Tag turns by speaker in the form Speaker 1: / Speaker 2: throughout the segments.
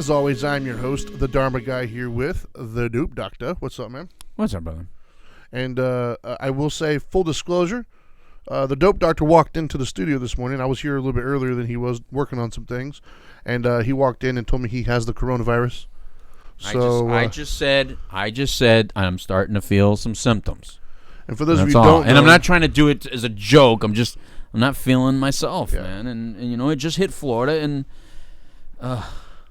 Speaker 1: As always, I'm your host, the Dharma Guy, here with the Dope Doctor. What's up, man?
Speaker 2: What's up, brother?
Speaker 1: And I will say, full disclosure, the Dope Doctor walked into the studio this morning. I was here a little bit earlier than he was, working on some things. And he walked in and told me he has the coronavirus. So
Speaker 2: I just said I'm starting to feel some symptoms.
Speaker 1: And for those of you
Speaker 2: who
Speaker 1: don't know,
Speaker 2: and I'm not trying to do it as a joke. I'm not feeling myself, man. And you know, it just hit Florida, and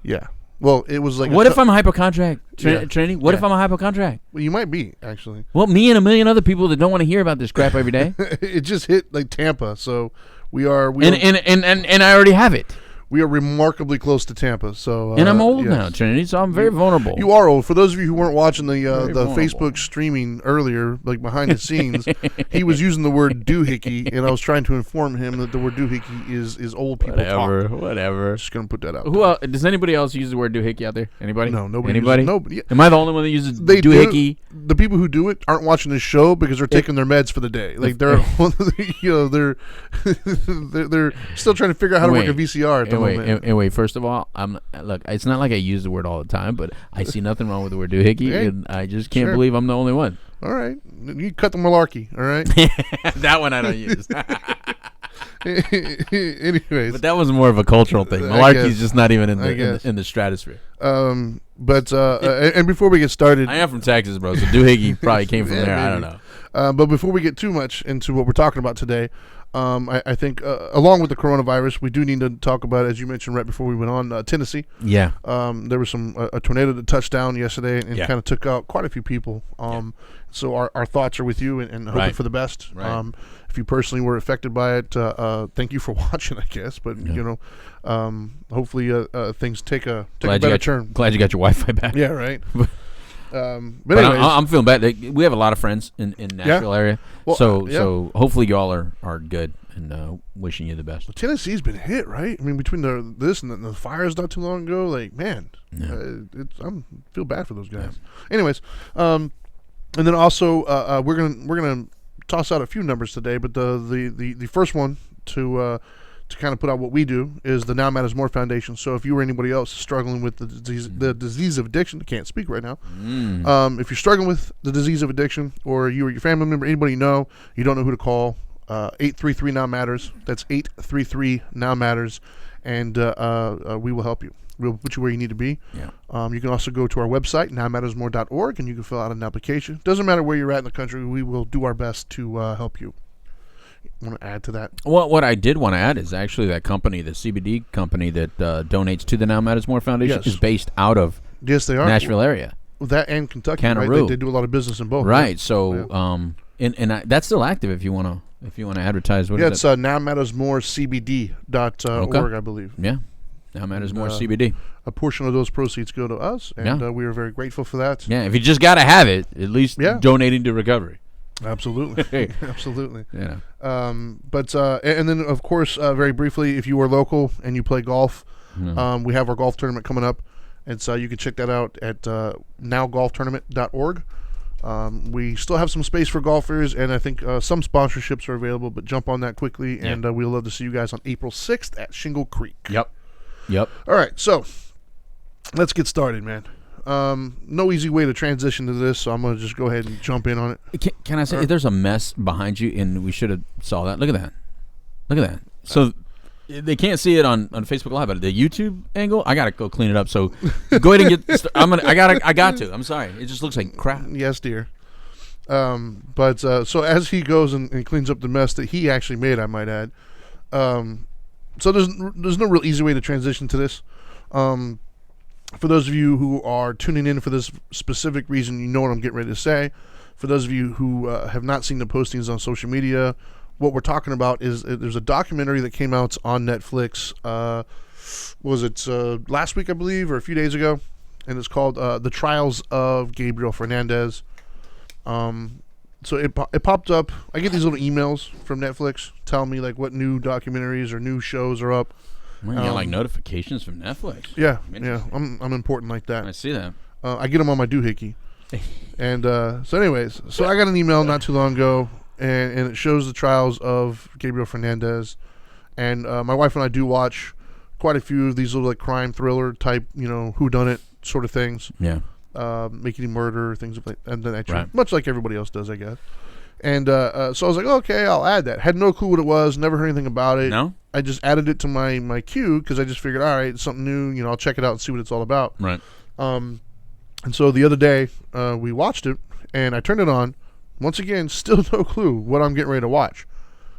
Speaker 1: yeah. Well, it was like.
Speaker 2: What if I'm a hypochondriac, Trinity? What if I'm a hypochondriac?
Speaker 1: Well, you might be, actually.
Speaker 2: Well, me and a million other people that don't want to hear about this crap every day.
Speaker 1: It just hit like Tampa, so we are.
Speaker 2: And I already have it.
Speaker 1: We are remarkably close to Tampa, so
Speaker 2: and I'm old now, Trinity, so I'm very vulnerable.
Speaker 1: You are old. For those of you who weren't watching the
Speaker 2: vulnerable.
Speaker 1: Facebook streaming earlier, like behind the scenes, he was using the word doohickey, and I was trying to inform him that the word doohickey is old people talk.
Speaker 2: Whatever.
Speaker 1: Just gonna put that out.
Speaker 2: Who else, does anybody else use the word doohickey out there? Anybody?
Speaker 1: No, nobody.
Speaker 2: Anybody?
Speaker 1: Nobody.
Speaker 2: Am I the only one that uses doohickey?
Speaker 1: The people who do it aren't watching this show because they're taking their meds for the day. Like they're, they're still trying to figure out how to work a VCR at the moment.
Speaker 2: Anyway, first of all, look. It's not like I use the word all the time, but I see nothing wrong with the word doohickey, and I just can't believe I'm the only one.
Speaker 1: All right, you cut the malarkey. All right,
Speaker 2: that one I don't use.
Speaker 1: Anyways,
Speaker 2: but that was more of a cultural thing. Malarkey's just not even in the stratosphere.
Speaker 1: But and before we get started,
Speaker 2: I am from Texas, bro. So doohickey probably came from there. Maybe. I don't know.
Speaker 1: But before we get too much into what we're talking about today, I think along with the coronavirus, we do need to talk about, as you mentioned right before we went on, Tennessee.
Speaker 2: Yeah.
Speaker 1: There was a tornado that touched down yesterday and kind of took out quite a few people. So our thoughts are with you and hoping for the best.
Speaker 2: Right.
Speaker 1: If you personally were affected by it, thank you for watching, I guess. But you know, hopefully things take a better turn.
Speaker 2: Glad you got your Wi-Fi back.
Speaker 1: Yeah. Right.
Speaker 2: But anyways, I'm feeling bad. We have a lot of friends in Nashville area, well, so hopefully y'all are good, and wishing you the best.
Speaker 1: Well, Tennessee's been hit, right? I mean, between this and the fires not too long ago, like man, I feel bad for those guys. Yeah. Anyways, and then also we're gonna toss out a few numbers today, but the first one to kind of put out what we do is the Now Matters More Foundation. So if you or anybody else is struggling with the disease of addiction, I can't speak right now. If you're struggling with the disease of addiction, or you or your family member, anybody you know, you don't know who to call, 833 Now Matters. That's 833 Now Matters, and we will help you. We'll put you where you need to be. Yeah. You can also go to our website, nowmattersmore.org, and you can fill out an application. Doesn't matter where you're at in the country. We will do our best to help you. Want to add to that?
Speaker 2: Well, what I did want to add is actually that company, the CBD company that donates to the Now Matters More Foundation, is based out of
Speaker 1: they are.
Speaker 2: Nashville area.
Speaker 1: Well, that and Kentucky, right? They do a lot of business in both.
Speaker 2: Right. So, that's still active if you want to advertise. What is
Speaker 1: it's nowmattersmorecbd.org, I believe.
Speaker 2: Yeah. Now Matters More CBD.
Speaker 1: A portion of those proceeds go to us, and we are very grateful for that.
Speaker 2: Yeah. If you just got to have it, at least donating to recovery.
Speaker 1: Absolutely. Absolutely.
Speaker 2: Yeah.
Speaker 1: But and then of course, very briefly, if you are local and you play golf, we have our golf tournament coming up, and so you can check that out at nowgolftournament.org. We still have some space for golfers, and I think some sponsorships are available, but jump on that quickly, and we'll love to see you guys on April 6th at Shingle Creek.
Speaker 2: Yep.
Speaker 1: All right, so let's get started, man. No easy way to transition to this, so I'm going to just go ahead and jump in on it.
Speaker 2: Can I say, there's a mess behind you, and we should have saw that. Look at that. So they can't see it on Facebook Live, but the YouTube angle, I got to go clean it up. So go ahead and get. I got to. I'm sorry. It just looks like crap.
Speaker 1: Yes, dear. But so as he goes and cleans up the mess that he actually made, I might add. So there's no real easy way to transition to this. For those of you who are tuning in for this specific reason, you know what I'm getting ready to say. For those of you who have not seen the postings on social media, what we're talking about is there's a documentary that came out on Netflix. Was it last week, I believe, or a few days ago? And it's called The Trials of Gabriel Fernandez. So it popped up. I get these little emails from Netflix telling me like what new documentaries or new shows are up.
Speaker 2: Well, you got like notifications from Netflix.
Speaker 1: Yeah. I'm important like that.
Speaker 2: I see that.
Speaker 1: I get them on my doohickey. And so anyways, so I got an email not too long ago, and it shows the trials of Gabriel Fernandez. And my wife and I do watch quite a few of these little like crime thriller type, whodunit sort of things.
Speaker 2: Yeah.
Speaker 1: Making murder, things of that nature.
Speaker 2: Right.
Speaker 1: Much like everybody else does, I guess. And so I was like, okay, I'll add that. Had no clue what it was, never heard anything about it.
Speaker 2: No?
Speaker 1: I just added it to my queue because I just figured, all right, it's something new. I'll check it out and see what it's all about.
Speaker 2: Right.
Speaker 1: And so the other day, we watched it, and I turned it on. Once again, still no clue what I'm getting ready to watch.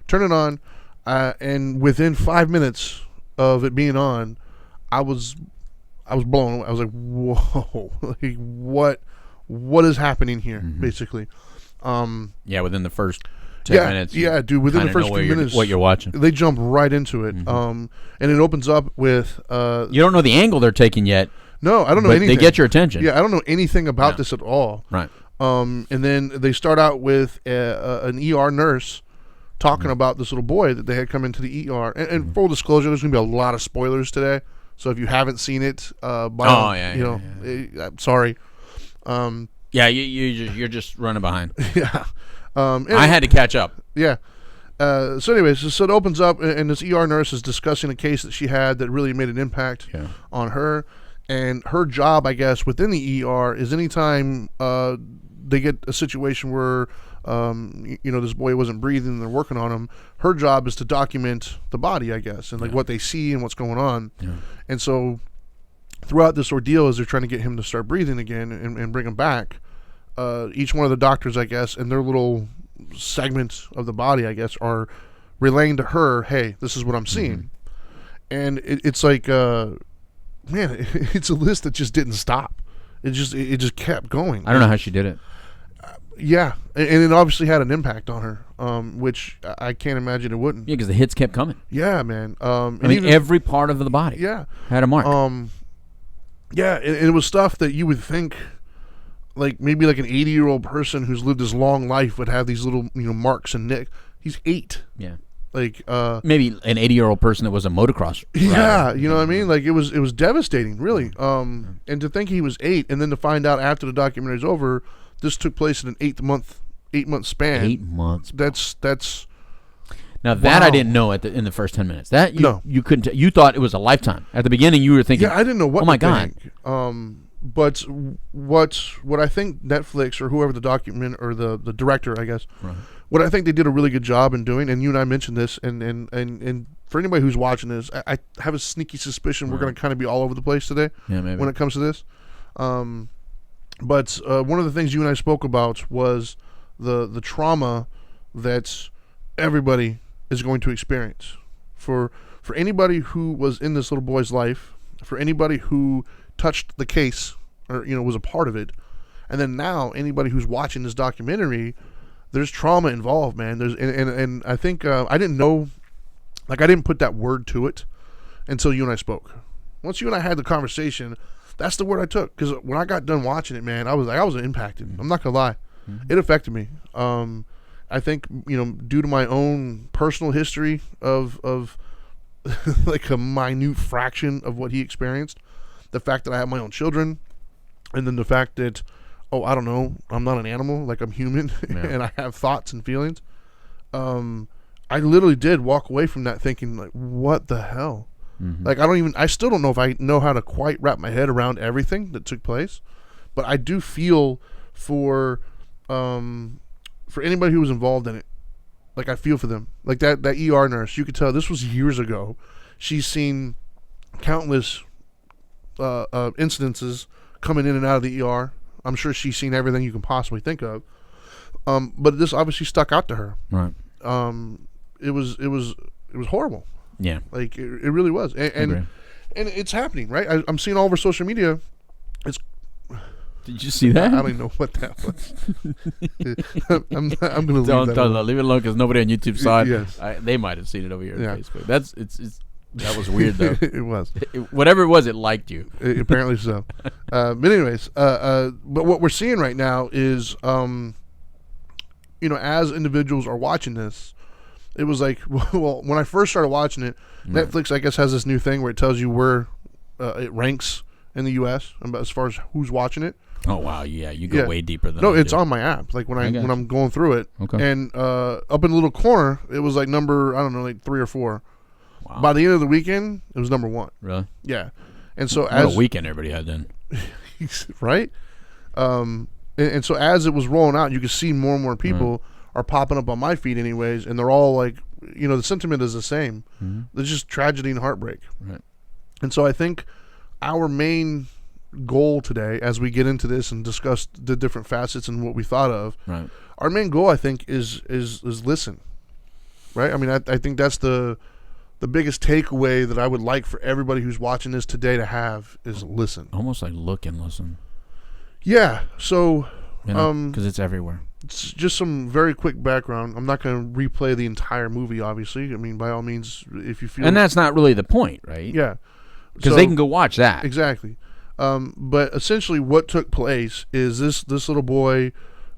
Speaker 1: Turn it on, and within 5 minutes of it being on, I was blown away. I was like, whoa, like, what is happening here, basically?
Speaker 2: Within the first 10 minutes.
Speaker 1: Yeah, dude, within the first few minutes.
Speaker 2: What you're watching.
Speaker 1: They jump right into it. And it opens up with...
Speaker 2: you don't know the angle they're taking yet.
Speaker 1: No, I don't know anything.
Speaker 2: They get your attention.
Speaker 1: Yeah, I don't know anything about this at all.
Speaker 2: Right.
Speaker 1: And then they start out with an ER nurse talking about this little boy that they had come into the ER. And full disclosure, there's going to be a lot of spoilers today. So if you haven't seen it, I'm sorry.
Speaker 2: You're just running behind.
Speaker 1: Yeah.
Speaker 2: I had to catch up.
Speaker 1: Yeah. So anyways, so it opens up, and this ER nurse is discussing a case that she had that really made an impact on her. And her job, I guess, within the ER is anytime they get a situation where, this boy wasn't breathing and they're working on him, her job is to document the body, I guess, and like what they see and what's going on. Yeah. And so throughout this ordeal, as they're trying to get him to start breathing again and bring him back, each one of the doctors, I guess, and their little segments of the body, I guess, are relaying to her, hey, this is what I'm seeing. And it's like... man, it's a list that just didn't stop. It just kept going.
Speaker 2: I don't know how she did it.
Speaker 1: Yeah, and it obviously had an impact on her, which I can't imagine it wouldn't.
Speaker 2: Yeah, because the hits kept coming.
Speaker 1: Yeah, man.
Speaker 2: Every part of the body.
Speaker 1: Yeah,
Speaker 2: had a mark.
Speaker 1: Yeah, and it was stuff that you would think, like maybe like an 80-year-old person who's lived his long life would have these little marks and nick. He's 8.
Speaker 2: Yeah.
Speaker 1: Like
Speaker 2: maybe an 80-year-old person that was a motocross rider.
Speaker 1: Yeah, you know what I mean? Like it was devastating, really. And to think he was 8, and then to find out after the documentary's over, this took place in an 8 month span.
Speaker 2: 8 months.
Speaker 1: That's
Speaker 2: now that I didn't know in the first 10 minutes. That you couldn't. You thought it was a lifetime. At the beginning, you were thinking,
Speaker 1: yeah, I didn't know what.
Speaker 2: Oh my God.
Speaker 1: But what I think Netflix or whoever the document or the director, I guess. Right. What I think they did a really good job in doing, and you and I mentioned this, and for anybody who's watching this, I have a sneaky suspicion we're going to kind of be all over the place today when it comes to this. But one of the things you and I spoke about was the trauma that everybody is going to experience. For anybody who was in this little boy's life, for anybody who touched the case or was a part of it, and then now anybody who's watching this documentary, there's trauma involved, man. There's and I think I didn't know, like I didn't put that word to it until you and I spoke. Once you and I had the conversation, that's the word I took, because when I got done watching it, man, I was impacted. I'm not gonna lie, it affected me. I think due to my own personal history of like a minute fraction of what he experienced, the fact that I have my own children, and then the fact that, I don't know, I'm not an animal, like I'm human, and I have thoughts and feelings. I literally did walk away from that thinking, like, what the hell? Like, I still don't know if I know how to quite wrap my head around everything that took place, but I do feel for anybody who was involved in it. Like, I feel for them. Like that ER nurse, you could tell this was years ago. She's seen countless incidences coming in and out of the ER. I'm sure she's seen everything you can possibly think of. But this obviously stuck out to her.
Speaker 2: Right.
Speaker 1: It was horrible.
Speaker 2: Yeah.
Speaker 1: Like it really was. And it's happening, right? I'm seeing all over social media.
Speaker 2: Did you see that?
Speaker 1: I don't even know what that was. I'm going to leave that alone.
Speaker 2: Leave it alone, because nobody on YouTube saw it.
Speaker 1: Yes.
Speaker 2: they might have seen it over here on Facebook. That was weird, though.
Speaker 1: It was.
Speaker 2: Whatever it was, it liked you.
Speaker 1: Apparently so. But anyways, but what we're seeing right now is, as individuals are watching this, it was like, well, when I first started watching it, Netflix, I guess, has this new thing where it tells you where it ranks in the U.S. as far as who's watching it.
Speaker 2: Oh wow, yeah, you go way deeper than
Speaker 1: no. It's on my app. Like when I'm going through it,
Speaker 2: okay.
Speaker 1: And up in the little corner, it was like number, I don't know, like 3 or 4.
Speaker 2: Wow.
Speaker 1: By the end of the weekend, it was number 1.
Speaker 2: Really?
Speaker 1: Yeah. And so
Speaker 2: What
Speaker 1: as
Speaker 2: a weekend everybody had then.
Speaker 1: right? And so as it was rolling out, you could see more and more people are popping up on my feed anyways, and they're all like, the sentiment is the same.
Speaker 2: Mm-hmm.
Speaker 1: It's just tragedy and heartbreak.
Speaker 2: Right.
Speaker 1: And so I think our main goal today, as we get into this and discuss the different facets and what we thought of,
Speaker 2: Right.
Speaker 1: our main goal, I think, is listen. Right? I mean, I think that's the biggest takeaway that I would like for everybody who's watching this today to have is listen.
Speaker 2: Almost like look and listen.
Speaker 1: Yeah. So,
Speaker 2: because it's everywhere.
Speaker 1: it's just some very quick background. I'm not going to replay the entire movie, obviously. I mean, by all means, if you feel...
Speaker 2: And that's not really the point, right?
Speaker 1: Yeah.
Speaker 2: Because they can go watch that.
Speaker 1: Exactly. But essentially what took place is this little boy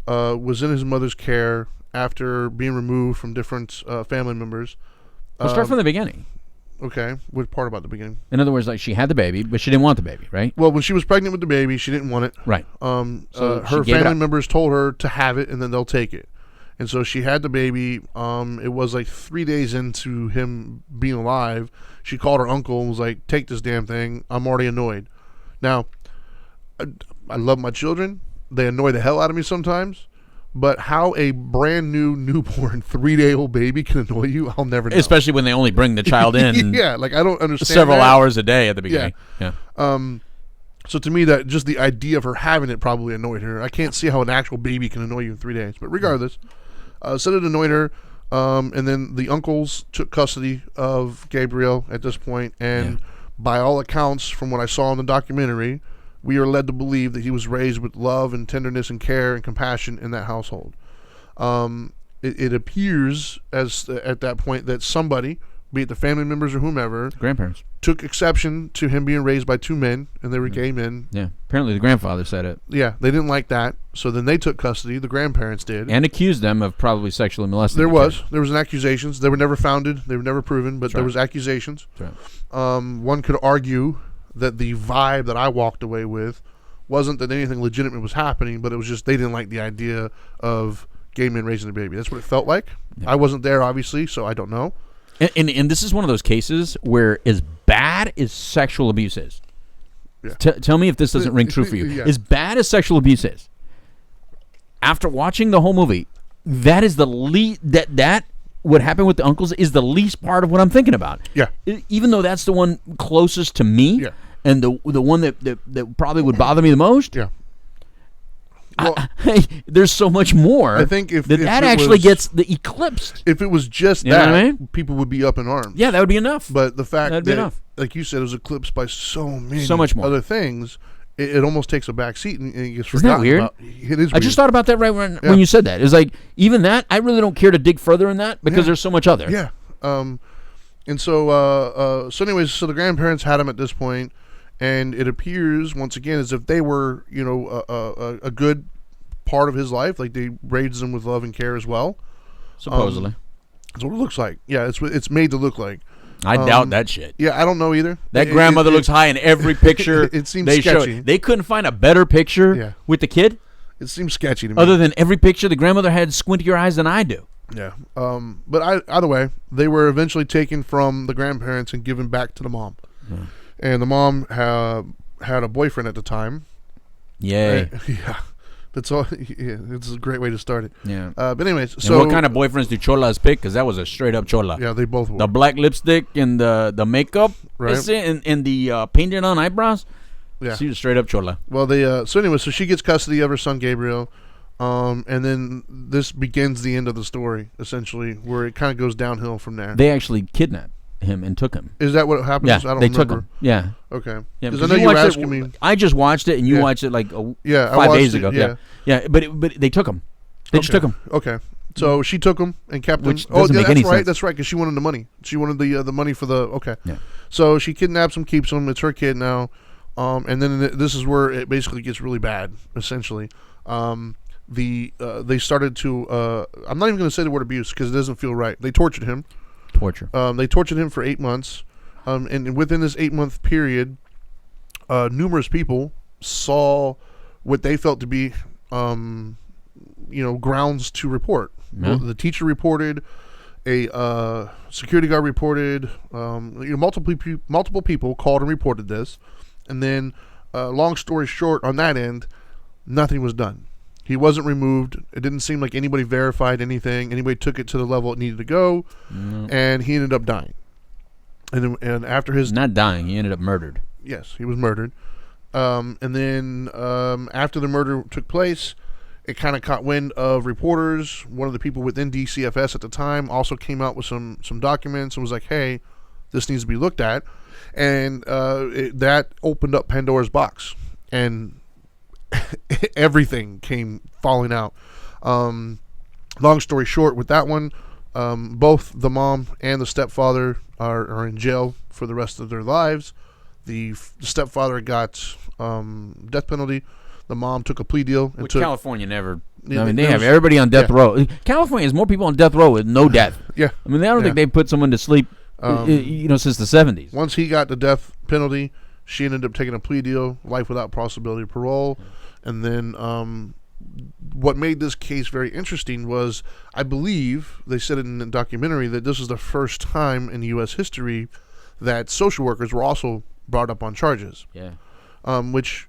Speaker 1: was in his mother's care after being removed from different family members.
Speaker 2: We'll start from the beginning.
Speaker 1: Okay. What part about the beginning?
Speaker 2: In other words, like she had the baby, but she didn't want the baby, right?
Speaker 1: Well, when she was pregnant with the baby, she didn't want it.
Speaker 2: Right.
Speaker 1: So
Speaker 2: she
Speaker 1: her
Speaker 2: gave it
Speaker 1: family
Speaker 2: up.
Speaker 1: members told her to have it, and then they'll take it. And so she had the baby. It was like 3 days into him being alive. She called her uncle and was like, "Take this damn thing. I'm already annoyed." Now, I love my children. They annoy the hell out of me sometimes. But how a brand new newborn 3-day-old baby can annoy you, I'll never know.
Speaker 2: Especially when they only bring the child in
Speaker 1: yeah, like I don't understand
Speaker 2: several
Speaker 1: that.
Speaker 2: hours a day at the beginning. Yeah.
Speaker 1: So to me, that just the idea of her having it probably annoyed her. I can't see how an actual baby can annoy you in 3 days. But regardless, said it annoyed her. And then the uncles took custody of Gabriel at this point, and by all accounts, from what I saw in the documentary, we are led to believe that he was raised with love and tenderness and care and compassion in that household. It appears as at that point that somebody, be it the family members or whomever,
Speaker 2: Grandparents.
Speaker 1: took exception to him being raised by 2 men, and they were gay men.
Speaker 2: Yeah. Apparently the grandfather said it.
Speaker 1: Yeah, they didn't like that, so then they took custody. The grandparents did.
Speaker 2: And accused them of probably sexually molesting
Speaker 1: There
Speaker 2: the
Speaker 1: was
Speaker 2: kid.
Speaker 1: an accusations. They were never founded. They were never proven, but
Speaker 2: That's
Speaker 1: there
Speaker 2: right.
Speaker 1: was accusations.
Speaker 2: That's right.
Speaker 1: One could argue that the vibe that I walked away with wasn't that anything legitimate was happening, but it was just they didn't like the idea of gay men raising a baby. That's what it felt like.
Speaker 2: Yeah.
Speaker 1: I wasn't there, obviously, so I don't know.
Speaker 2: And this is one of those cases where as bad as sexual abuse is,
Speaker 1: Yeah.
Speaker 2: tell me if this doesn't ring true for you.
Speaker 1: Yeah.
Speaker 2: As bad as sexual abuse is, after watching the whole movie, that is the least that what happened with the uncles is the least part of what I'm thinking about.
Speaker 1: Yeah.
Speaker 2: Even though that's the one closest to me,
Speaker 1: Yeah.
Speaker 2: and the one that probably would bother me the most.
Speaker 1: Yeah. Well,
Speaker 2: there's so much more.
Speaker 1: I think if
Speaker 2: that
Speaker 1: it
Speaker 2: actually
Speaker 1: was-
Speaker 2: gets the eclipsed.
Speaker 1: if it was just
Speaker 2: You know
Speaker 1: that,
Speaker 2: what I mean?
Speaker 1: people would be up in arms.
Speaker 2: Yeah, that would be enough.
Speaker 1: But the fact
Speaker 2: That'd be
Speaker 1: that,
Speaker 2: enough.
Speaker 1: like you said, it was eclipsed by so
Speaker 2: much more.
Speaker 1: other things, it almost takes a back seat and it gets
Speaker 2: Isn't that
Speaker 1: forgotten
Speaker 2: weird?
Speaker 1: about. It is
Speaker 2: I
Speaker 1: weird.
Speaker 2: just thought about that right when you said that. It's like, even that, I really don't care to dig further in that because
Speaker 1: Yeah.
Speaker 2: there's so much other.
Speaker 1: Yeah. And so anyways, so the grandparents had him at this point, and it appears once again as if they were, a good part of his life. Like they raised him with love and care as well.
Speaker 2: Supposedly.
Speaker 1: That's what it looks like. Yeah, it's made to look like.
Speaker 2: I doubt that shit.
Speaker 1: Yeah, I don't know either.
Speaker 2: That grandmother looks high in every picture.
Speaker 1: It seems
Speaker 2: they show.
Speaker 1: sketchy.
Speaker 2: They couldn't find a better picture
Speaker 1: Yeah.
Speaker 2: with the kid,
Speaker 1: It seems sketchy to me.
Speaker 2: other than every picture the grandmother had squintier eyes than I do.
Speaker 1: Yeah. But either way, they were eventually taken from the grandparents and given back to the mom. And the mom had a boyfriend at the time.
Speaker 2: Yay.
Speaker 1: Yeah. That's all. Yeah, it's a great way to start it.
Speaker 2: Yeah.
Speaker 1: But anyways,
Speaker 2: And
Speaker 1: so
Speaker 2: what kind of boyfriends do cholas pick? Because that was a straight up chola.
Speaker 1: Yeah, they both were.
Speaker 2: The black lipstick and the makeup,
Speaker 1: Right.
Speaker 2: and the painted on eyebrows.
Speaker 1: Yeah.
Speaker 2: She was straight up chola.
Speaker 1: Well, so anyway, so she gets custody of her son Gabriel, and then this begins the end of the story essentially, where it kind of goes downhill from there.
Speaker 2: They actually kidnapped him and took him.
Speaker 1: Is that what happens?
Speaker 2: Yeah,
Speaker 1: I don't
Speaker 2: they
Speaker 1: remember.
Speaker 2: took him. Yeah.
Speaker 1: Okay.
Speaker 2: Yeah,
Speaker 1: Because I
Speaker 2: because
Speaker 1: know you were
Speaker 2: watched
Speaker 1: asking me.
Speaker 2: I just watched it, and you
Speaker 1: Yeah.
Speaker 2: watched it like
Speaker 1: I
Speaker 2: 5
Speaker 1: watched
Speaker 2: days
Speaker 1: it,
Speaker 2: ago.
Speaker 1: yeah.
Speaker 2: Yeah. But they took him. They just took him.
Speaker 1: Okay. So she took him and kept him.
Speaker 2: Which
Speaker 1: Oh,
Speaker 2: doesn't
Speaker 1: yeah,
Speaker 2: make
Speaker 1: that's
Speaker 2: any
Speaker 1: right.
Speaker 2: sense.
Speaker 1: That's right. Because she wanted the money. She wanted the money for the. Okay.
Speaker 2: Yeah.
Speaker 1: So she kidnaps him, keeps him. It's her kid now. And then this is where it basically gets really bad. Essentially, they started to. I'm not even going to say the word abuse because it doesn't feel right. They tortured him.
Speaker 2: Torture.
Speaker 1: They tortured him for 8 months. And within this 8-month period, numerous people saw what they felt to be, grounds to report.
Speaker 2: Yeah.
Speaker 1: The teacher reported, A security guard reported. Multiple people called and reported this, and then, long story short, on that end, nothing was done. He wasn't removed. It didn't seem like anybody verified anything. Anybody took it to the level it needed to go, and he ended up dying. And after his
Speaker 2: not dying, he ended up murdered.
Speaker 1: Yes, he was murdered. And then after the murder took place, it kind of caught wind of reporters. One of the people within DCFS at the time also came out with some documents and was like, "Hey, this needs to be looked at," and that opened up Pandora's box, and everything came falling out. Long story short, with that one, both the mom and the stepfather are in jail for the rest of their lives. The stepfather got death penalty. The mom took a plea deal.
Speaker 2: Which California never. I mean, they have everybody on death row. California has more people on death row with no death.
Speaker 1: Yeah.
Speaker 2: I mean, I don't think they put someone to sleep, since the 70s.
Speaker 1: Once he got the death penalty, she ended up taking a plea deal, life without possibility of parole. And then what made this case very interesting was, I believe, they said in the documentary, that this is the first time in U.S. history that social workers were also brought up on charges.
Speaker 2: Yeah.
Speaker 1: Which...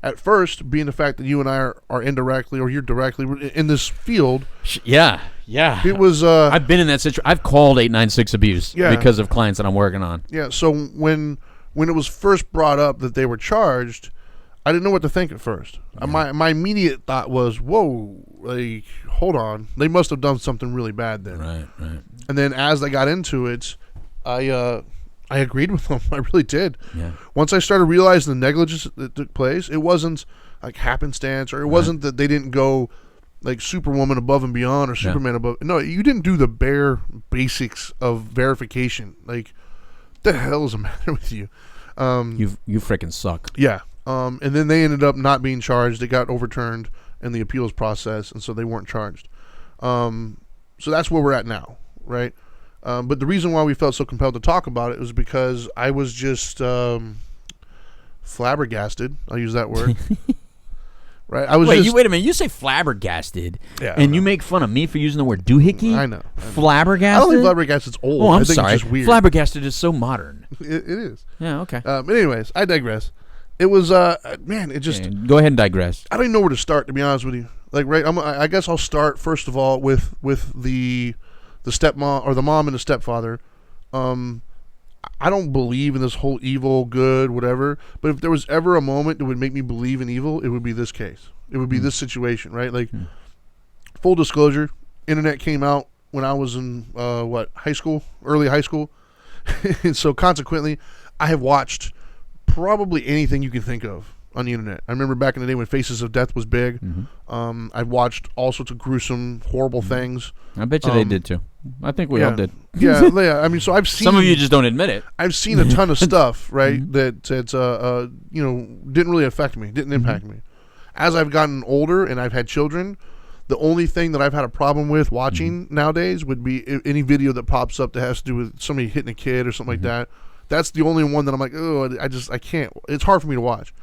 Speaker 1: at first, being the fact that you and I are indirectly, or you're directly in this field.
Speaker 2: Yeah.
Speaker 1: It was.
Speaker 2: I've been in that situation. I've called 896 abuse because of clients that I'm working on.
Speaker 1: Yeah. So when it was first brought up that they were charged, I didn't know what to think at first. Yeah. My immediate thought was, "Whoa, like, hold on, they must have done something really bad then."
Speaker 2: Right.
Speaker 1: And then as they got into it, I agreed with them. I really did.
Speaker 2: Yeah.
Speaker 1: Once I started realizing the negligence that took place, it wasn't like happenstance, or it wasn't that they didn't go like Superwoman above and beyond or Superman above. No, you didn't do the bare basics of verification. Like, what the hell is the matter with you?
Speaker 2: You freaking suck.
Speaker 1: Yeah. And then they ended up not being charged. They got overturned in the appeals process, and so they weren't charged. So that's where we're at now, right? But the reason why we felt so compelled to talk about it was because I was just flabbergasted. I'll use that word. Right?
Speaker 2: Wait a minute. You say flabbergasted, and you make fun of me for using the word doohickey?
Speaker 1: I know.
Speaker 2: Flabbergasted?
Speaker 1: I don't think flabbergasted's old.
Speaker 2: Oh, I'm
Speaker 1: I think
Speaker 2: sorry.
Speaker 1: It's just weird.
Speaker 2: Flabbergasted is so modern.
Speaker 1: It is.
Speaker 2: Yeah, okay.
Speaker 1: But anyways, I digress. It was, man, it just...
Speaker 2: Okay, go ahead and digress.
Speaker 1: I don't even know where to start, to be honest with you. Like, right, I guess I'll start, first of all, with the stepmom, or the mom and the stepfather. I don't believe in this whole evil, good, whatever. But if there was ever a moment that would make me believe in evil, it would be this case. It would be this situation, right? Like, full disclosure, internet came out when I was in, high school, early high school. And so consequently, I have watched probably anything you can think of on the internet. I remember back in the day when Faces of Death was big. I've watched all sorts of gruesome, horrible things.
Speaker 2: I bet you they did too. I think we all did.
Speaker 1: Yeah. I mean, so I've seen...
Speaker 2: Some of you just don't admit it.
Speaker 1: I've seen a ton of stuff, right, that didn't really affect me, didn't impact me. As I've gotten older and I've had children, the only thing that I've had a problem with watching nowadays would be any video that pops up that has to do with somebody hitting a kid or something like that. That's the only one that I'm like, oh, I can't. It's hard for me to watch.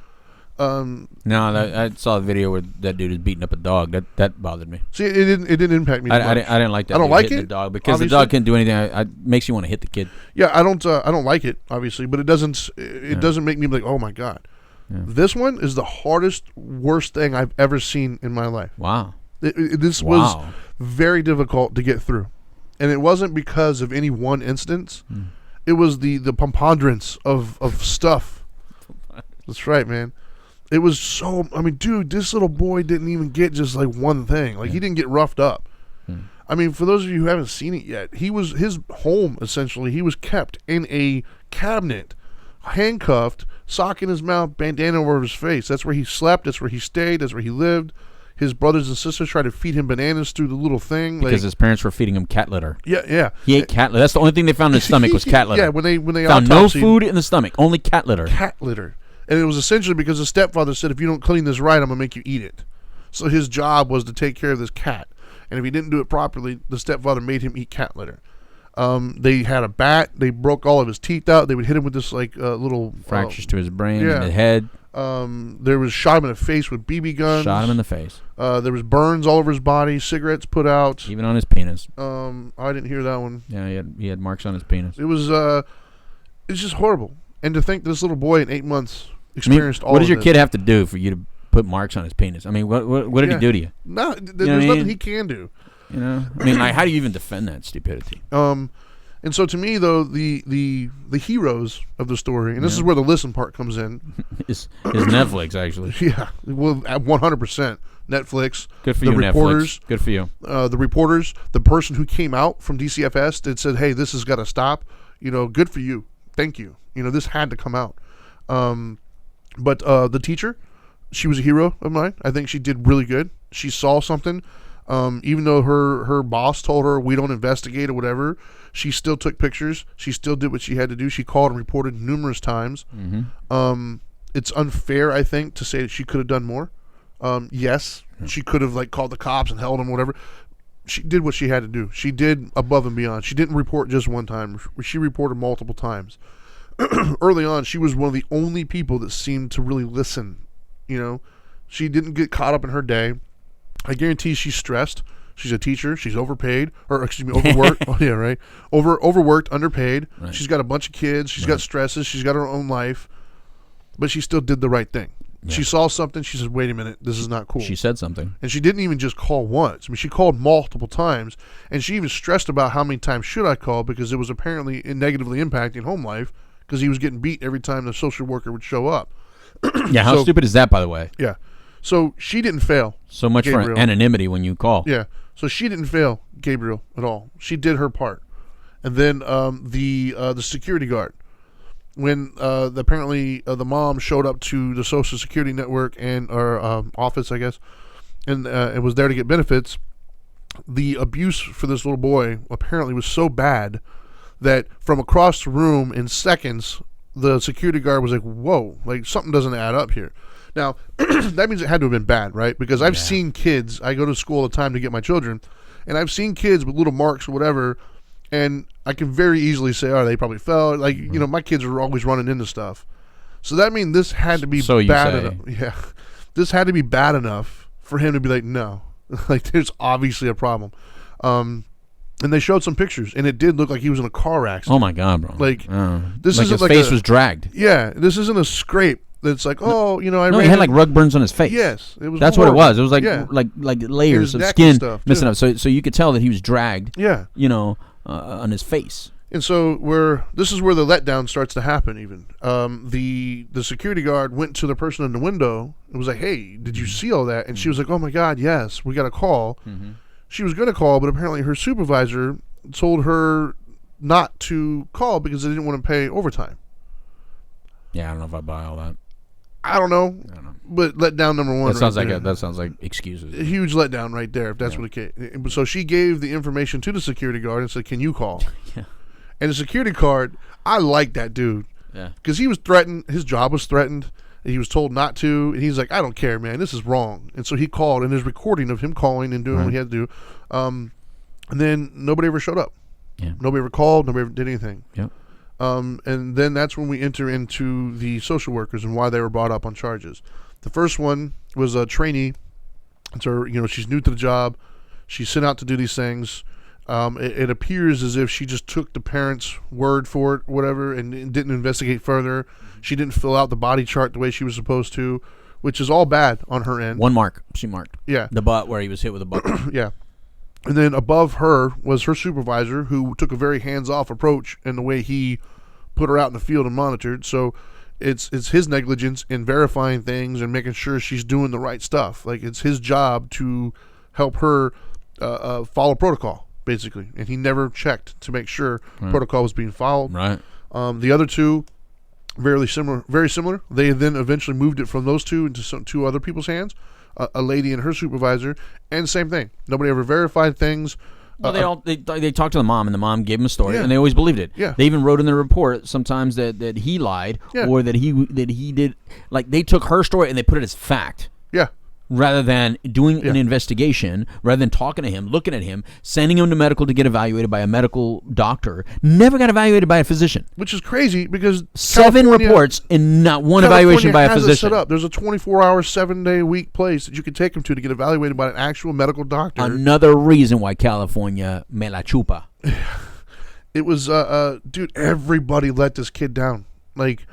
Speaker 2: No, I saw a video where that dude is beating up a dog. That bothered me.
Speaker 1: See, it didn't impact me.
Speaker 2: I didn't like that.
Speaker 1: I don't like it.
Speaker 2: The dog because obviously. The dog can't do anything. It makes you want to hit the kid.
Speaker 1: Yeah, I don't like it, obviously, but it doesn't make me like, oh my god. Yeah. This one is the hardest, worst thing I've ever seen in my life.
Speaker 2: Wow.
Speaker 1: This was very difficult to get through, and it wasn't because of any one instance. It was the preponderance of stuff. That's right, man. It was so... I mean, dude, this little boy didn't even get just like one thing. Like, he didn't get roughed up. I mean, for those of you who haven't seen it yet, his home, essentially, he was kept in a cabinet, handcuffed, sock in his mouth, bandana over his face. That's where he slept. That's where he stayed. That's where he lived. His brothers and sisters tried to feed him bananas through the little thing.
Speaker 2: Because his parents were feeding him cat litter.
Speaker 1: Yeah.
Speaker 2: He ate cat litter. That's the only thing they found in his stomach was cat litter.
Speaker 1: Yeah, when they
Speaker 2: found no food in the stomach, only cat litter.
Speaker 1: Cat litter. And it was essentially because the stepfather said, if you don't clean this right, I'm going to make you eat it. So his job was to take care of this cat. And if he didn't do it properly, the stepfather made him eat cat litter. They had a bat. They broke all of his teeth out. They would hit him with this like little
Speaker 2: fractures to his brain and the head.
Speaker 1: There was shot him in the face with BB guns.
Speaker 2: Shot him in the face.
Speaker 1: There was burns all over his body. Cigarettes put out.
Speaker 2: Even on his penis.
Speaker 1: I didn't hear that one.
Speaker 2: Yeah, he had marks on his penis.
Speaker 1: It was it's just horrible. And to think this little boy in 8 months experienced all.
Speaker 2: What does
Speaker 1: of
Speaker 2: your kid have to do for you to put marks on his penis? I mean, what did he do to you?
Speaker 1: No, there's nothing he can do.
Speaker 2: You know, I mean, like, how do you even defend that stupidity?
Speaker 1: And so to me, though, the heroes of the story, and this is where the listen part comes in,
Speaker 2: is Netflix actually?
Speaker 1: Yeah, well, at 100%. Netflix.
Speaker 2: Good for
Speaker 1: the
Speaker 2: you,
Speaker 1: reporters,
Speaker 2: Netflix. Good for you.
Speaker 1: The reporters, the person who came out from DCFS that said, "Hey, this has got to stop." You know, good for you. Thank you. You know, this had to come out. But the teacher, she was a hero of mine. I think she did really good. She saw something. Even though her boss told her we don't investigate or whatever, she still took pictures. She still did what she had to do. She called and reported numerous times.
Speaker 2: Mm-hmm.
Speaker 1: It's unfair, I think, to say that she could have done more. Yes, she could have like called the cops and held them, whatever. She did what she had to do. She did above and beyond. She didn't report just one time. She reported multiple times. Early on, she was one of the only people that seemed to really listen. You know, she didn't get caught up in her day. I guarantee she's stressed. She's a teacher. She's overpaid, or excuse me, overworked. Oh yeah, right. Overworked, underpaid. Right. She's got a bunch of kids. She's got stresses. She's got her own life, but she still did the right thing. Yeah. She saw something. She said, "Wait a minute, this is not cool."
Speaker 2: She said something,
Speaker 1: and she didn't even just call once. I mean, she called multiple times, and she even stressed about how many times should I call because it was apparently negatively impacting home life because he was getting beat every time the social worker would show up.
Speaker 2: Yeah, how stupid is that, by the way?
Speaker 1: Yeah. So she didn't fail.
Speaker 2: So much
Speaker 1: Gabriel.
Speaker 2: for anonymity when you call.
Speaker 1: Yeah. So she didn't fail Gabriel at all. She did her part. And then the security guard, when apparently the mom showed up to the Social Security network and or office, I guess, and it was there to get benefits. The abuse for this little boy apparently was so bad that from across the room in seconds, the security guard was like, "Whoa, like something doesn't add up here." Now, that means it had to have been bad, right? Because I've seen kids, I go to school all the time to get my children, and I've seen kids with little marks or whatever, and I can very easily say, oh, they probably fell. Like, you know, my kids are always running into stuff. So that means this had to be bad enough. Yeah. This had to be bad enough for him to be like, no. Like, there's obviously a problem. And they showed some pictures, and it did look like he was in a car accident.
Speaker 2: Oh, my God, bro.
Speaker 1: Like, this
Speaker 2: like
Speaker 1: isn't
Speaker 2: his
Speaker 1: like
Speaker 2: face was dragged.
Speaker 1: Yeah, this isn't a scrape. It's like, oh, you know,
Speaker 2: he had like rug burns on his face.
Speaker 1: Yes, it was.
Speaker 2: That's
Speaker 1: horrible.
Speaker 2: what it was. It was like like layers of skin missing up. So you could tell that he was dragged.
Speaker 1: Yeah,
Speaker 2: you know, on his face.
Speaker 1: And so this is where the letdown starts to happen. Even the security guard went to the person in the window and was like, "Hey, did you see all that?" And she was like, "Oh my God, yes, we got a call." Mm-hmm. She was going to call, but apparently her supervisor told her not to call because they didn't want to pay overtime.
Speaker 2: Yeah, I don't know if I buy all that.
Speaker 1: I don't know, but letdown number one.
Speaker 2: That sounds like excuses.
Speaker 1: A huge letdown right there, if that's what it came. So she gave the information to the security guard and said, "Can you call?"
Speaker 2: Yeah.
Speaker 1: And the security guard, I like that dude.
Speaker 2: Yeah. Because
Speaker 1: he was threatened. His job was threatened. He was told not to, and he's like, "I don't care, man. This is wrong." And so he called, and there's recording of him calling and doing what he had to do. And then nobody ever showed up.
Speaker 2: Yeah.
Speaker 1: Nobody ever called. Nobody ever did anything.
Speaker 2: Yep.
Speaker 1: And then that's when we enter into the social workers and why they were brought up on charges. The first one was a trainee. So, you know, she's new to the job. She's sent out to do these things. It appears as if she just took the parents' word for it, whatever, and didn't investigate further. She didn't fill out the body chart the way she was supposed to, which is all bad on her end.
Speaker 2: One mark. She marked.
Speaker 1: Yeah.
Speaker 2: The butt where he was hit with a butt.
Speaker 1: Yeah. And then above her was her supervisor, who took a very hands-off approach in the way he put her out in the field and monitored. So it's his negligence in verifying things and making sure she's doing the right stuff. Like, it's his job to help her follow protocol, basically. And he never checked to make sure protocol was being followed.
Speaker 2: Right.
Speaker 1: The other two, very similar. They then eventually moved it from those two into two other people's hands. A lady and her supervisor, and same thing. Nobody ever verified things.
Speaker 2: Well, they talked to the mom, and the mom gave them a story, and they always believed it.
Speaker 1: Yeah.
Speaker 2: They even wrote in their report sometimes that he lied, or that he did. Like, they took her story and they put it as fact.
Speaker 1: Yeah.
Speaker 2: rather than doing an investigation, rather than talking to him, looking at him, sending him to medical to get evaluated by a medical doctor, never got evaluated by a physician.
Speaker 1: Which is crazy because
Speaker 2: 7 reports and not one evaluation by a physician.
Speaker 1: Set up. There's a 24-hour, 7-day-a-week place that you can take him to get evaluated by an actual medical doctor.
Speaker 2: Another reason why California me la chupa.
Speaker 1: It was, dude, everybody let this kid down. Like,